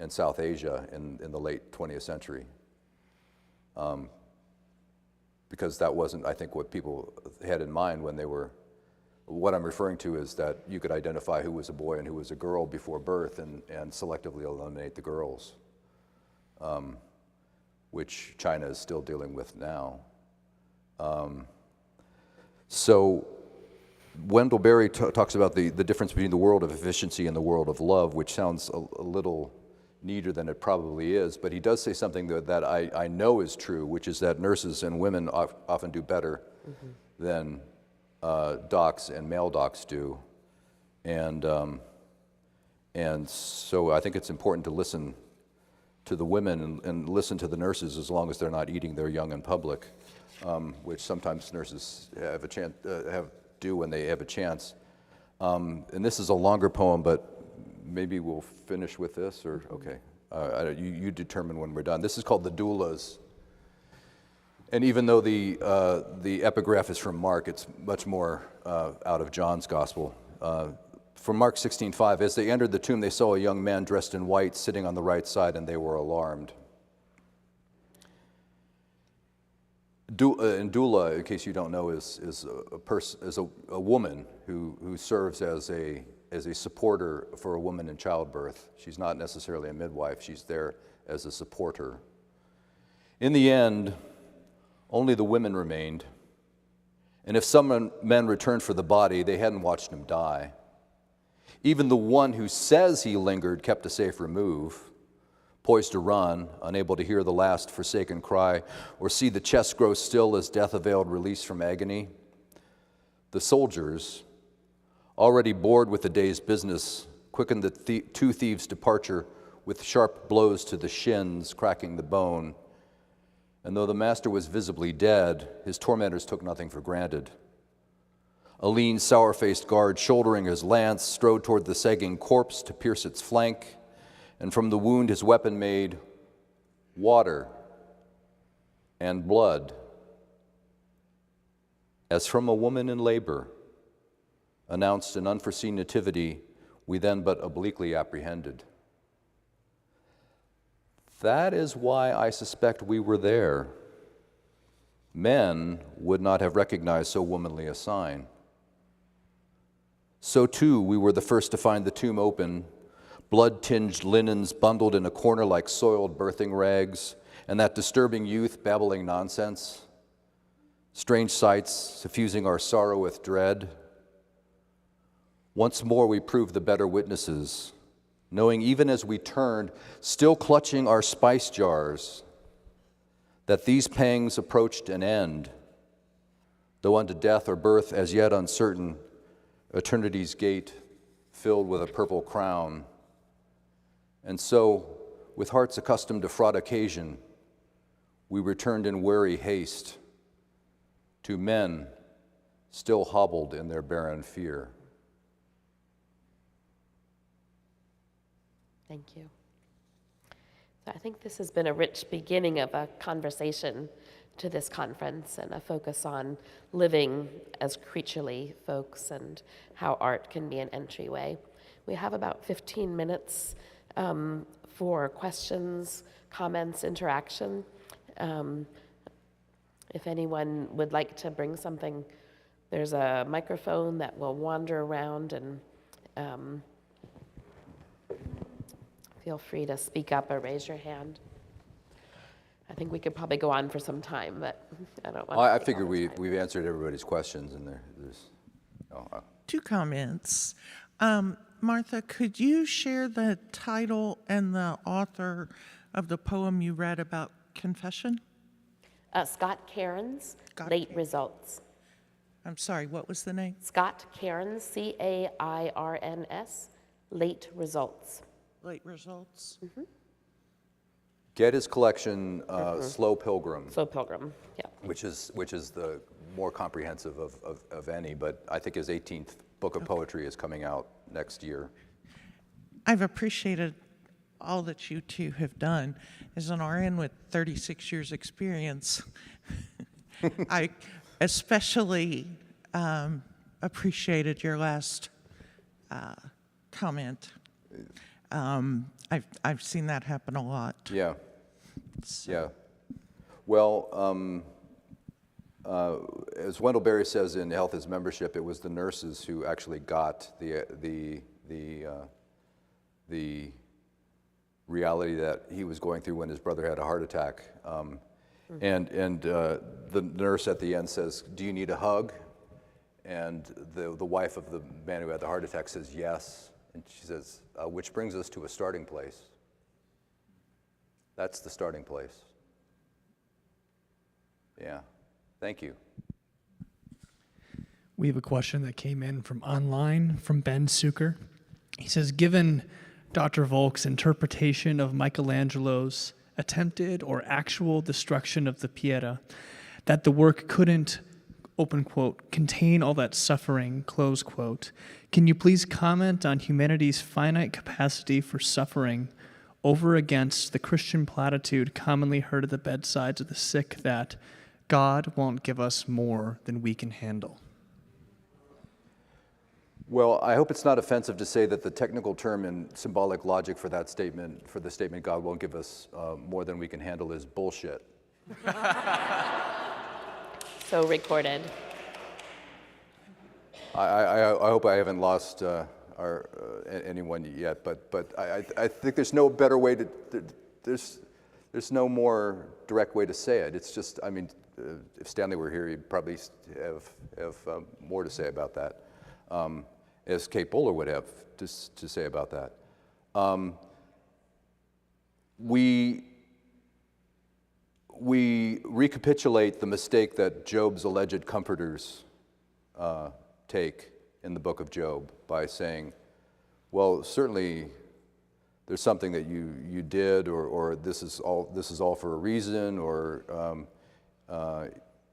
South Asia in the late 20th century? Because that wasn't, I think, what people had in mind when they were, what I'm referring to is that you could identify who was a boy and who was a girl before birth and selectively eliminate the girls, which China is still dealing with now. So Wendell Berry talks about the difference between the world of efficiency and the world of love, which sounds a little neater than it probably is, but he does say something that I know is true, which is that nurses and women often do better than docs and male docs do. And so I think it's important to listen to the women and listen to the nurses as long as they're not eating their young in public, which sometimes nurses have a chance, do when they have a chance. And this is a longer poem, but maybe we'll finish with this, or okay. You determine when we're done. This is called The Doulas. And even though the epigraph is from Mark, it's much more out of John's gospel. From Mark 16:5, as they entered the tomb, they saw a young man dressed in white sitting on the right side, and they were alarmed. And doula, in case you don't know, is a woman who serves as a supporter for a woman in childbirth. She's not necessarily a midwife. She's there as a supporter. In the end, only the women remained. And if some men returned for the body, they hadn't watched him die. Even the one who says he lingered kept a safe remove, poised to run, unable to hear the last forsaken cry or see the chest grow still as death availed release from agony. The soldiers, already bored with the day's business, quickened the two thieves' departure with sharp blows to the shins, cracking the bone. And though the master was visibly dead, his tormentors took nothing for granted. A lean, sour-faced guard, shouldering his lance, strode toward the sagging corpse to pierce its flank, and from the wound his weapon made water and blood, as from a woman in labor, announced an unforeseen nativity we then but obliquely apprehended. That is why I suspect we were there. Men would not have recognized so womanly a sign. So too, we were the first to find the tomb open, blood-tinged linens bundled in a corner like soiled birthing rags, and that disturbing youth babbling nonsense. Strange sights suffusing our sorrow with dread. Once more we proved the better witnesses, knowing even as we turned, still clutching our spice jars, that these pangs approached an end, though unto death or birth as yet uncertain, eternity's gate filled with a purple crown. And so, with hearts accustomed to fraught occasion, we returned in weary haste to men still hobbled in their barren fear. Thank you. So I think this has been a rich beginning of a conversation to this conference and a focus on living as creaturely folks and how art can be an entryway. We have about 15 minutes for questions, comments, interaction. If anyone would like to bring something, there's a microphone that will wander around, and feel free to speak up or raise your hand. I think we could probably go on for some time, but I don't want to. I figure we've answered everybody's questions, and there's. Two comments. Martha, could you share the title and the author of the poem you read about confession? Scott Cairns, Scott Late Cairns. Results. I'm sorry, what was the name? Scott Cairns, Cairns, Late Results. Late Results? Get his collection, Slow Pilgrim, So Pilgrim, yeah. which is the more comprehensive of any, but I think his 18th book of poetry is coming out next year. I've appreciated all that you two have done. As an RN with 36 years' experience, I especially appreciated your last comment. I've seen that happen a lot. Yeah. Yeah. Well, as Wendell Berry says in Health is Membership, it was the nurses who actually got the reality that he was going through when his brother had a heart attack. And the nurse at the end says, "Do you need a hug?" And the wife of the man who had the heart attack says, "Yes." And she says, "Which brings us to a starting place." That's the starting place. Yeah. Thank you. We have a question that came in from online from Ben Suker. He says, given Dr. Volk's interpretation of Michelangelo's attempted or actual destruction of the Pieta, that the work couldn't, open quote, contain all that suffering, close quote, can you please comment on humanity's finite capacity for suffering over against the Christian platitude commonly heard at the bedsides of the sick that God won't give us more than we can handle? Well, I hope it's not offensive to say that the technical term and symbolic logic for that statement, for the statement God won't give us more than we can handle, is bullshit. So recorded. I hope I haven't lost anyone yet, but I think there's no better way to, there's no more direct way to say it. It's just, I mean, if Stanley were here, he'd probably have more to say about that, as Kate Bowler would have to say about that. We recapitulate the mistake that Job's alleged comforters take in the book of Job by saying, well, certainly there's something that you did, or this is all for a reason, or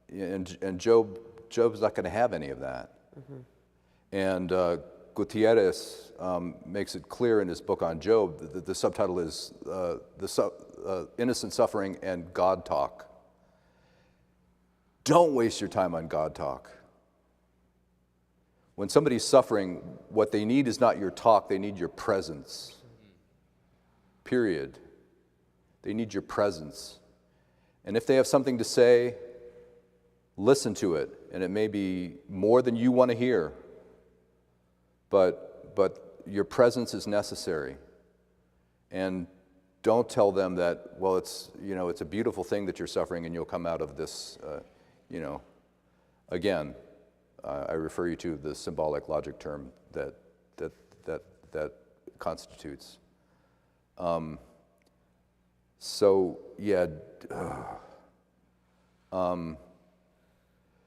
and Job's not going to have any of that. Mm-hmm. And Gutierrez makes it clear in his book on Job that the subtitle is Innocent Suffering and God Talk. Don't waste your time on God talk. When somebody's suffering, what they need is not your talk, they need your presence. Period. They need your presence. And if they have something to say, listen to it. And it may be more than you want to hear, but your presence is necessary. And don't tell them that, well, it's a beautiful thing that you're suffering and you'll come out of this, again, I refer you to the symbolic logic term that constitutes.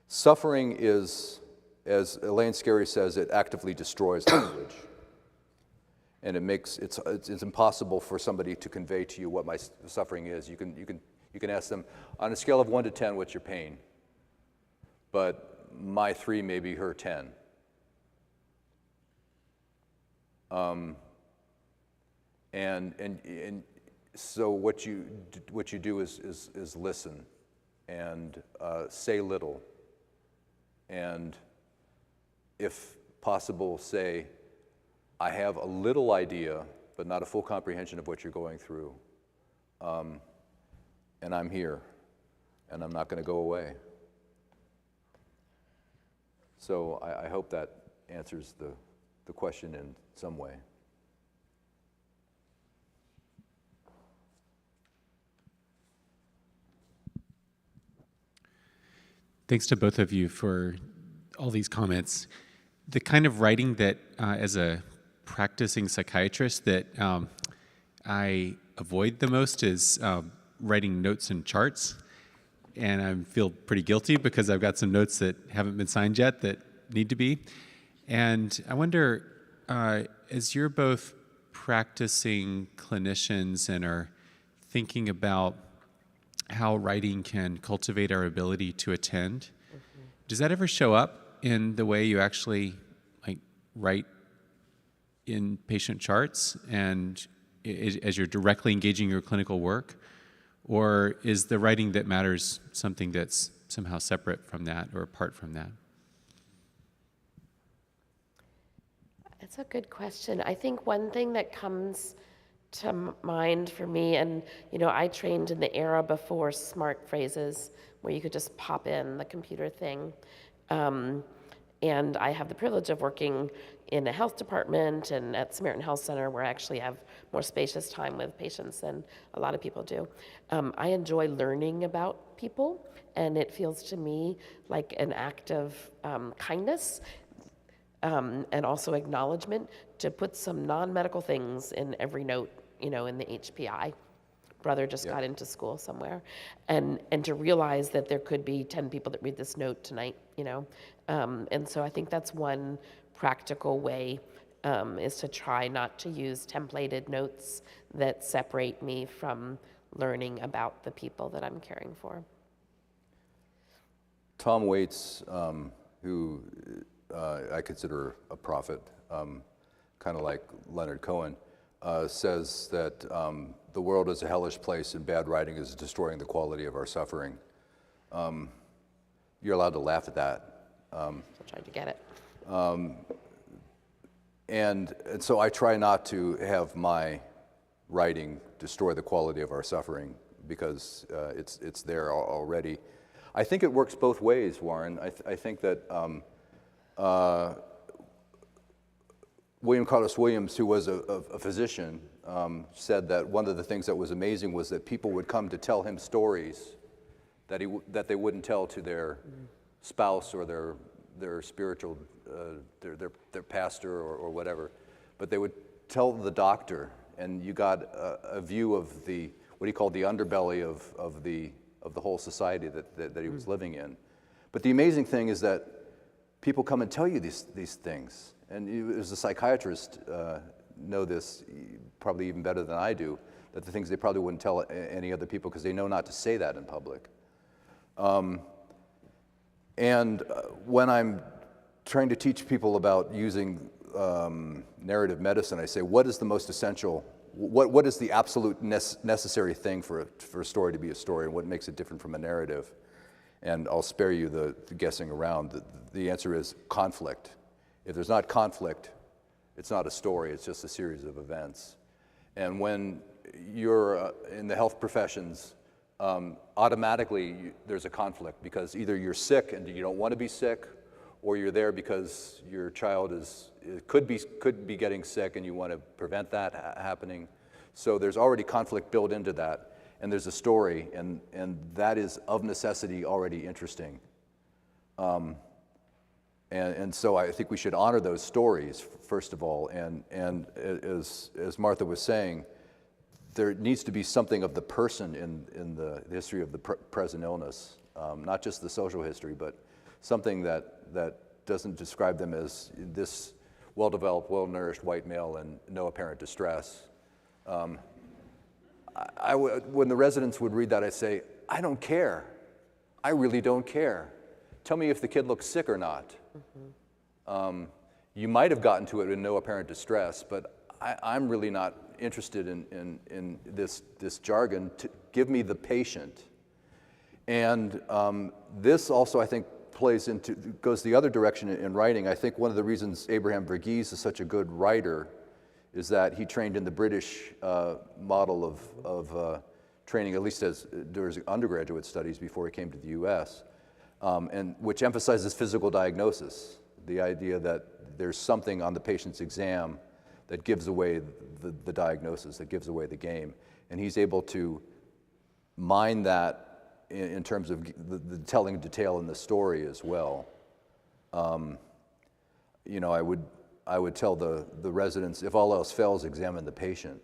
Suffering is, as Elaine Scarry says, it actively destroys language, and it's impossible for somebody to convey to you what my suffering is. You can ask them on a scale of 1 to 10, what's your pain? But my 3 may be her 10. And so what you do is listen and say little, and if possible, say, I have a little idea, but not a full comprehension of what you're going through, and I'm here, and I'm not going to go away. So I hope that answers the question in some way. Thanks to both of you for all these comments. The kind of writing that, as a practicing psychiatrist, that I avoid the most is writing notes and charts. and I feel pretty guilty because I've got some notes that haven't been signed yet that need to be. And I wonder, as you're both practicing clinicians and are thinking about how writing can cultivate our ability to attend, does that ever show up in the way you actually write in patient charts and as you're directly engaging your clinical work? Or is the writing that matters something that's somehow separate from that or apart from that? It's a good question. I think one thing that comes to mind for me, and I trained in the era before smart phrases, where you could just pop in the computer thing. And I have the privilege of working in a health department and at Samaritan Health Center, where I actually have more spacious time with patients than a lot of people do. I enjoy learning about people, and it feels to me like an act of kindness and also acknowledgement to put some non-medical things in every note, in the HPI. Brother just got into school somewhere, and to realize that there could be 10 people that read this note tonight, and so I think that's one practical way, is to try not to use templated notes that separate me from learning about the people that I'm caring for. Tom Waits, who I consider a prophet, kind of like Leonard Cohen, says that the world is a hellish place and bad writing is destroying the quality of our suffering. You're allowed to laugh at that. I tried to get it. And so I try not to have my writing destroy the quality of our suffering, because it's there already. I think it works both ways, Warren. I think that William Carlos Williams, who was a physician, said that one of the things that was amazing was that people would come to tell him stories that they wouldn't tell to their spouse or their spiritual, their pastor or whatever, but they would tell the doctor, and you got a view of what he called the underbelly of the whole society that he was living in. But the amazing thing is that people come and tell you these things, and you, as a psychiatrist, know this probably even better than I do, that the things they probably wouldn't tell any other people because they know not to say that in public. When I'm trying to teach people about using narrative medicine, I say, what is the most essential, what is the absolute necessary thing for a story to be a story, and what makes it different from a narrative? And I'll spare you the guessing around. The answer is conflict. If there's not conflict, it's not a story, it's just a series of events. And when you're in the health professions, automatically there's a conflict, because either you're sick and you don't want to be sick, or you're there because your child could be getting sick and you want to prevent that happening. So there's already conflict built into that, and there's a story, and that is of necessity already interesting. And so I think we should honor those stories, first of all, and as Martha was saying, there needs to be something of the person in the history of the present illness, not just the social history, but something that doesn't describe them as this well-developed, well-nourished white male in no apparent distress. When the residents would read that, I'd say, I don't care. I really don't care. Tell me if the kid looks sick or not. Mm-hmm. You might have gotten to it in no apparent distress, but I'm really not interested in this jargon. Give me the patient. And this also, I think, goes the other direction in writing. I think one of the reasons Abraham Verghese is such a good writer is that he trained in the British model of training, at least during his undergraduate studies before he came to the U.S., and which emphasizes physical diagnosis, the idea that there's something on the patient's exam that gives away the diagnosis, that gives away the game. And he's able to mine that in terms of the telling detail in the story as well. You know, I would tell the residents, if all else fails, examine the patient.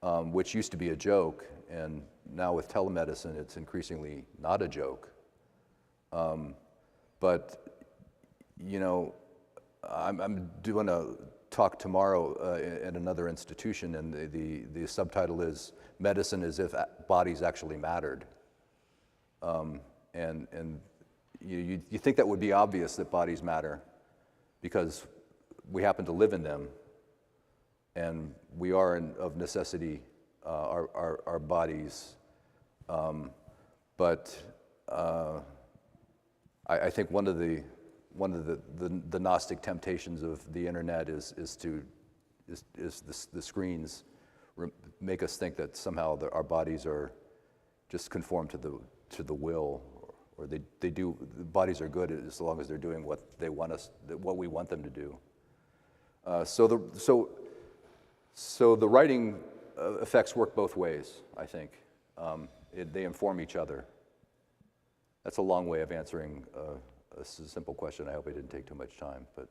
which used to be a joke, and now with telemedicine, it's increasingly not a joke. But, you know, I'm doing a talk tomorrow at another institution, and the subtitle is "Medicine as if Bodies Actually Mattered." And you think that would be obvious that bodies matter because we happen to live in them, and we are of necessity our bodies. But I think one of the Gnostic temptations of the internet is the screens make us think that somehow our bodies are just conform to the will, or they do. The bodies are good as long as they're doing what we want them to do. So the writing effects work both ways, I think. They inform each other. That's a long way of answering a simple question. I hope I didn't take too much time, but.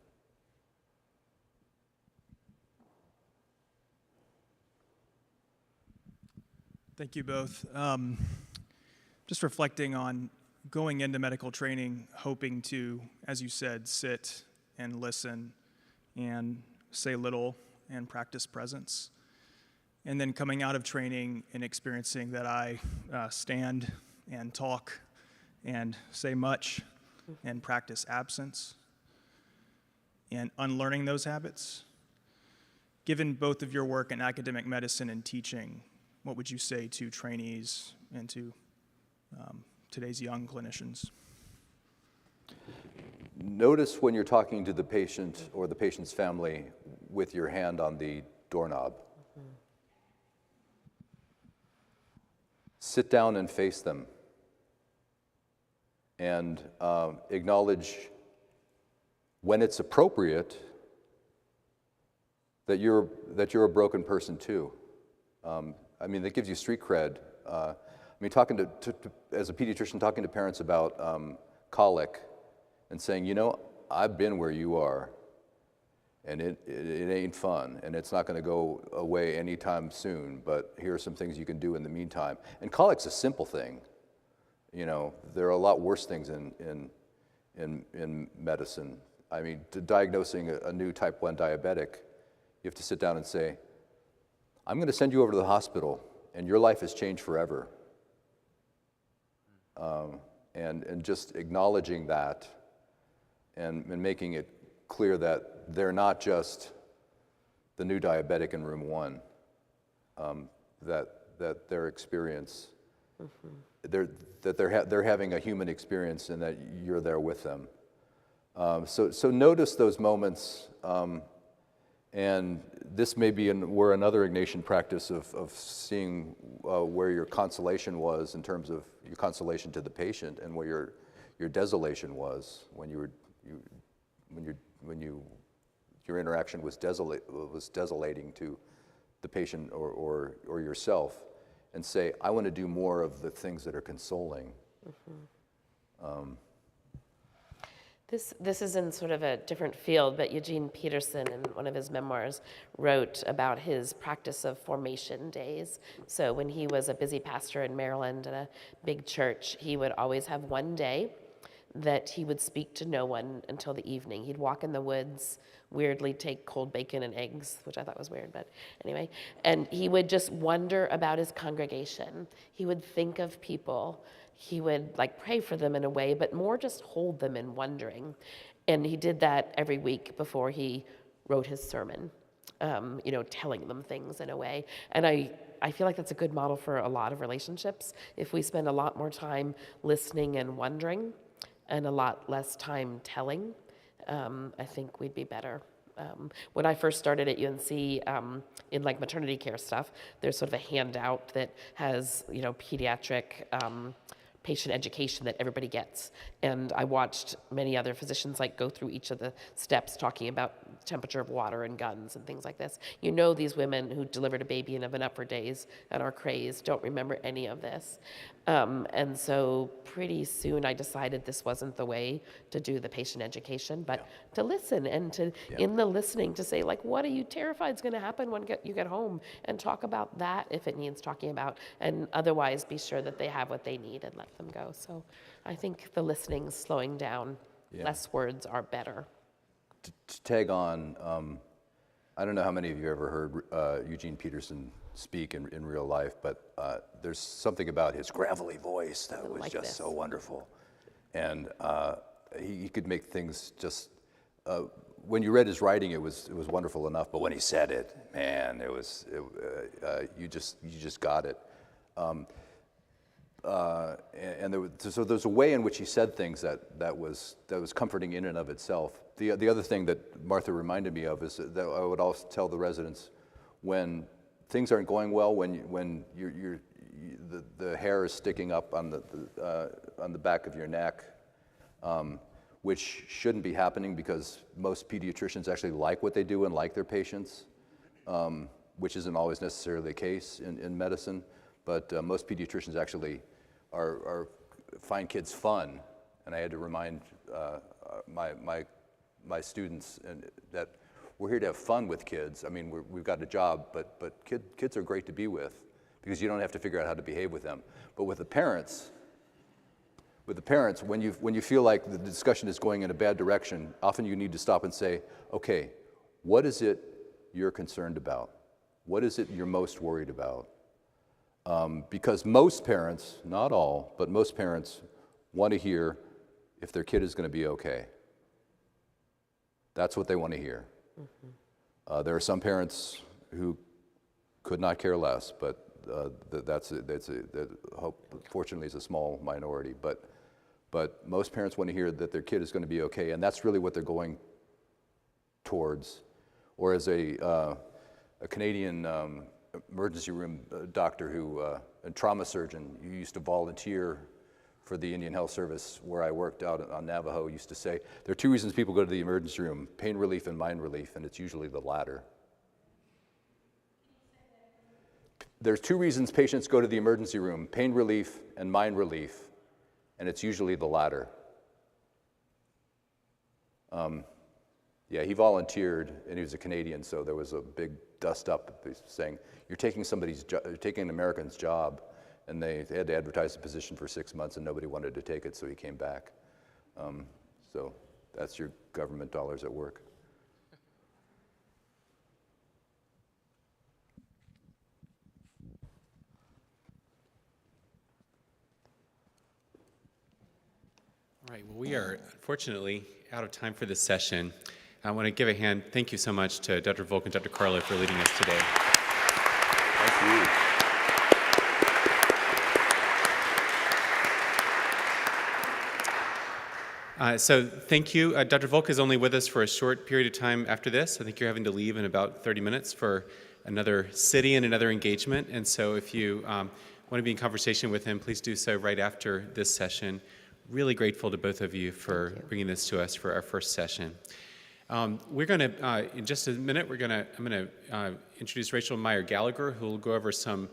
Thank you both. Just reflecting on going into medical training, hoping to, as you said, sit and listen and say little and practice presence. And then coming out of training and experiencing that I stand and talk and say much and practice absence and unlearning those habits. Given both of your work in academic medicine and teaching, what would you say to trainees and to today's young clinicians? Notice when you're talking to the patient or the patient's family with your hand on the doorknob. Sit down and face them, and acknowledge when it's appropriate that you're a broken person too. I mean, that gives you street cred. I mean, talking as a pediatrician, talking to parents about colic and saying, you know, I've been where you are, and it ain't fun, and it's not going to go away anytime soon, but here are some things you can do in the meantime. And colic's a simple thing. You know, there are a lot worse things in medicine. I mean, diagnosing a new type 1 diabetic, you have to sit down and say, I'm going to send you over to the hospital, and your life has changed forever. And just acknowledging that and making it clear that they're not just the new diabetic in room 1, that their experience, they're having a human experience and that you're there with them. So notice those moments, and this may be where another Ignatian practice of seeing where your consolation was in terms of your consolation to the patient, and where your desolation was when your interaction was desolating to the patient or yourself, and say, I want to do more of the things that are consoling. This is in sort of a different field, but Eugene Peterson, in one of his memoirs, wrote about his practice of formation days. So when he was a busy pastor in Maryland at a big church, he would always have one day that he would speak to no one until the evening. He'd walk in the woods, weirdly take cold bacon and eggs, which I thought was weird, but anyway. And he would just wonder about his congregation. He would think of people. He would pray for them in a way, but more just hold them in wondering. And he did that every week before he wrote his sermon, telling them things in a way. And I feel like that's a good model for a lot of relationships. If we spend a lot more time listening and wondering and a lot less time telling, I think we'd be better. When I first started at UNC, in maternity care stuff, there's sort of a handout that has, pediatric patient education that everybody gets. And I watched many other physicians like go through each of the steps talking about temperature of water and guns and things like this. You know, these women who delivered a baby and have been up for days and are crazed don't remember any of this. And so pretty soon I decided this wasn't the way to do the patient education, but to listen and to, in the listening, to say, like, what are you terrified is going to happen when you get home, and talk about that if it needs talking about, and otherwise be sure that they have what they need and let them go. So I think the listening is slowing down. Less words are better. To tag on, I don't know how many of you ever heard Eugene Peterson speak in real life, but there's something about his gravelly voice that was like just this. so wonderful. And he could make things just, when you read his writing, it was wonderful enough, but when he said it, man, you just got it. So there's a way in which he said things that was comforting in and of itself. The other thing that Martha reminded me of is that I would always tell the residents, when things aren't going well, when the hair is sticking up on the back of your neck, which shouldn't be happening because most pediatricians actually like what they do and like their patients, which isn't always necessarily the case in medicine. But most pediatricians actually find kids fun, and I had to remind my students that we're here to have fun with kids. I mean, we've got a job, but kids are great to be with because you don't have to figure out how to behave with them. But with the parents, when you feel like the discussion is going in a bad direction, often you need to stop and say, okay, what is it you're concerned about? What is it you're most worried about? Because most parents, not all, but most parents want to hear if their kid is going to be okay. That's what they want to hear. Mm-hmm. There are some parents who could not care less, but fortunately is a small minority. But most parents want to hear that their kid is going to be okay, and that's really what they're going towards. Or as a Canadian emergency room doctor and trauma surgeon who used to volunteer for the Indian Health Service where I worked out on Navajo used to say, there are two reasons people go to the emergency room, pain relief and mind relief, and it's usually the latter. There's two reasons patients go to the emergency room, pain relief and mind relief, and it's usually the latter. He volunteered, and he was a Canadian, so there was a big dust up saying, you're taking an American's job, and they had to advertise the position for 6 months, and nobody wanted to take it, so he came back. So that's your government dollars at work. All right, well, we are unfortunately out of time for this session. I want to give a hand, thank you so much to Dr. Volk and Dr. Carlo for leading us today. Thank you. So thank you. Dr. Volk is only with us for a short period of time after this. I think you're having to leave in about 30 minutes for another city and another engagement. And so if you want to be in conversation with him, please do so right after this session. Really grateful to both of you for bringing this to us for our first session. We're going to, in just a minute, I'm going to introduce Rachel Meyer Gallagher, who will go over some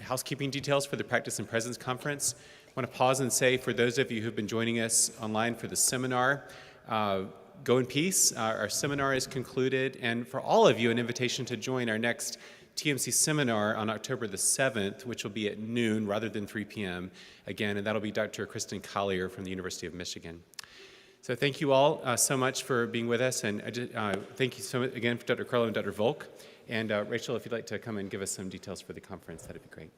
housekeeping details for the Practice and Presence Conference. I want to pause and say, for those of you who've been joining us online for the seminar, go in peace. Our seminar is concluded, and for all of you, an invitation to join our next TMC seminar on October the 7th, which will be at noon rather than 3 p.m. again, and that'll be Dr. Kristen Collier from the University of Michigan. So thank you all so much for being with us, and thank you so much again for Dr. Carlo and Dr. Volk. And Rachel, if you'd like to come and give us some details for the conference, that'd be great.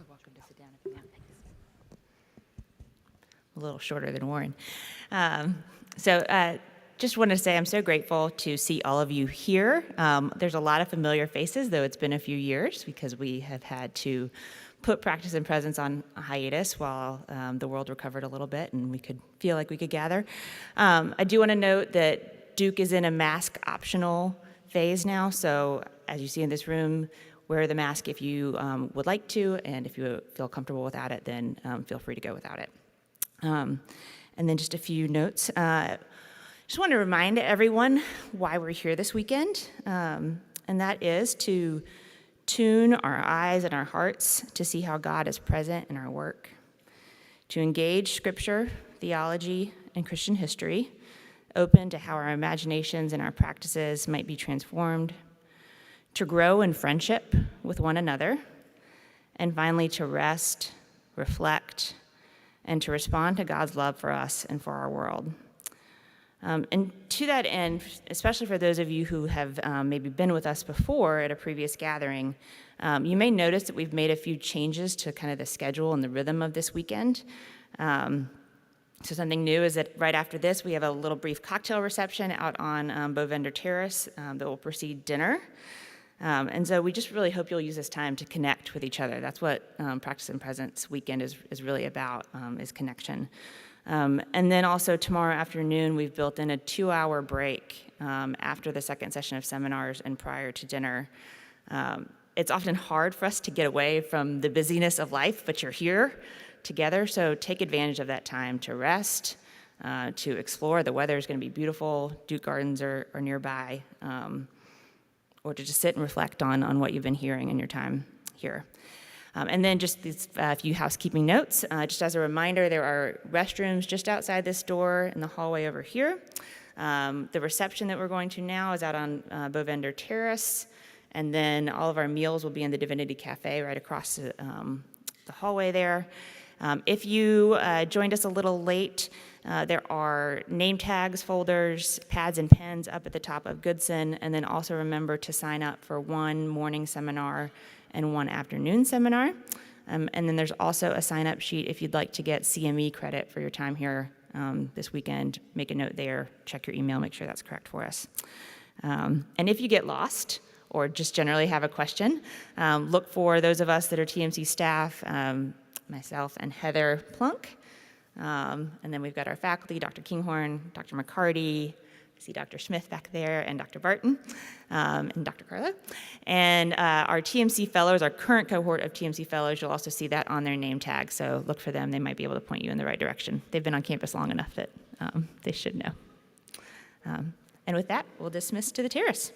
Welcome to sit down if you want. Thanks. A little shorter than Warren. Just want to say I'm so grateful to see all of you here. There's a lot of familiar faces, though it's been a few years because we have had to put Practice and Presence on a hiatus while the world recovered a little bit and we could feel like we could gather. I do want to note that Duke is in a mask-optional phase now. So as you see in this room, wear the mask if you would like to, and if you feel comfortable without it, then feel free to go without it. And then just a few notes. Just want to remind everyone why we're here this weekend, and that is to tune our eyes and our hearts to see how God is present in our work, to engage Scripture, theology, and Christian history, open to how our imaginations and our practices might be transformed, to grow in friendship with one another, and finally to rest, reflect, and to respond to God's love for us and for our world. And to that end, especially for those of you who have maybe been with us before at a previous gathering, you may notice that we've made a few changes to kind of the schedule and the rhythm of this weekend. So something new is that right after this, we have a little brief cocktail reception out on Bovender Terrace that will precede dinner. And so we just really hope you'll use this time to connect with each other. That's what Practice and Presence weekend is really about, is connection. And then also tomorrow afternoon, we've built in a 2-hour break after the second session of seminars and prior to dinner. It's often hard for us to get away from the busyness of life, but you're here together, so take advantage of that time to rest, to explore. The weather is going to be beautiful. Duke Gardens are nearby, or to just sit and reflect on what you've been hearing in your time here. And then just these few housekeeping notes. Just as a reminder, there are restrooms just outside this door in the hallway over here. The reception that we're going to now is out on Bovender Terrace. And then all of our meals will be in the Divinity Cafe right across the hallway there. If you joined us a little late, there are name tags, folders, pads, and pens up at the top of Goodson. And then also remember to sign up for one morning seminar and one afternoon seminar. And then there's also a sign-up sheet if you'd like to get CME credit for your time here this weekend. Make a note there, check your email, make sure that's correct for us. And if you get lost or just generally have a question, look for those of us that are TMC staff, myself and Heather Plunk. And then we've got our faculty, Dr. Kinghorn, Dr. McCarty, I see Dr. Smith back there, and Dr. Barton, and Dr. Carlo. And our TMC fellows, our current cohort of TMC fellows, you'll also see that on their name tag, so look for them. They might be able to point you in the right direction. They've been on campus long enough that they should know. And with that, we'll dismiss to the terrace.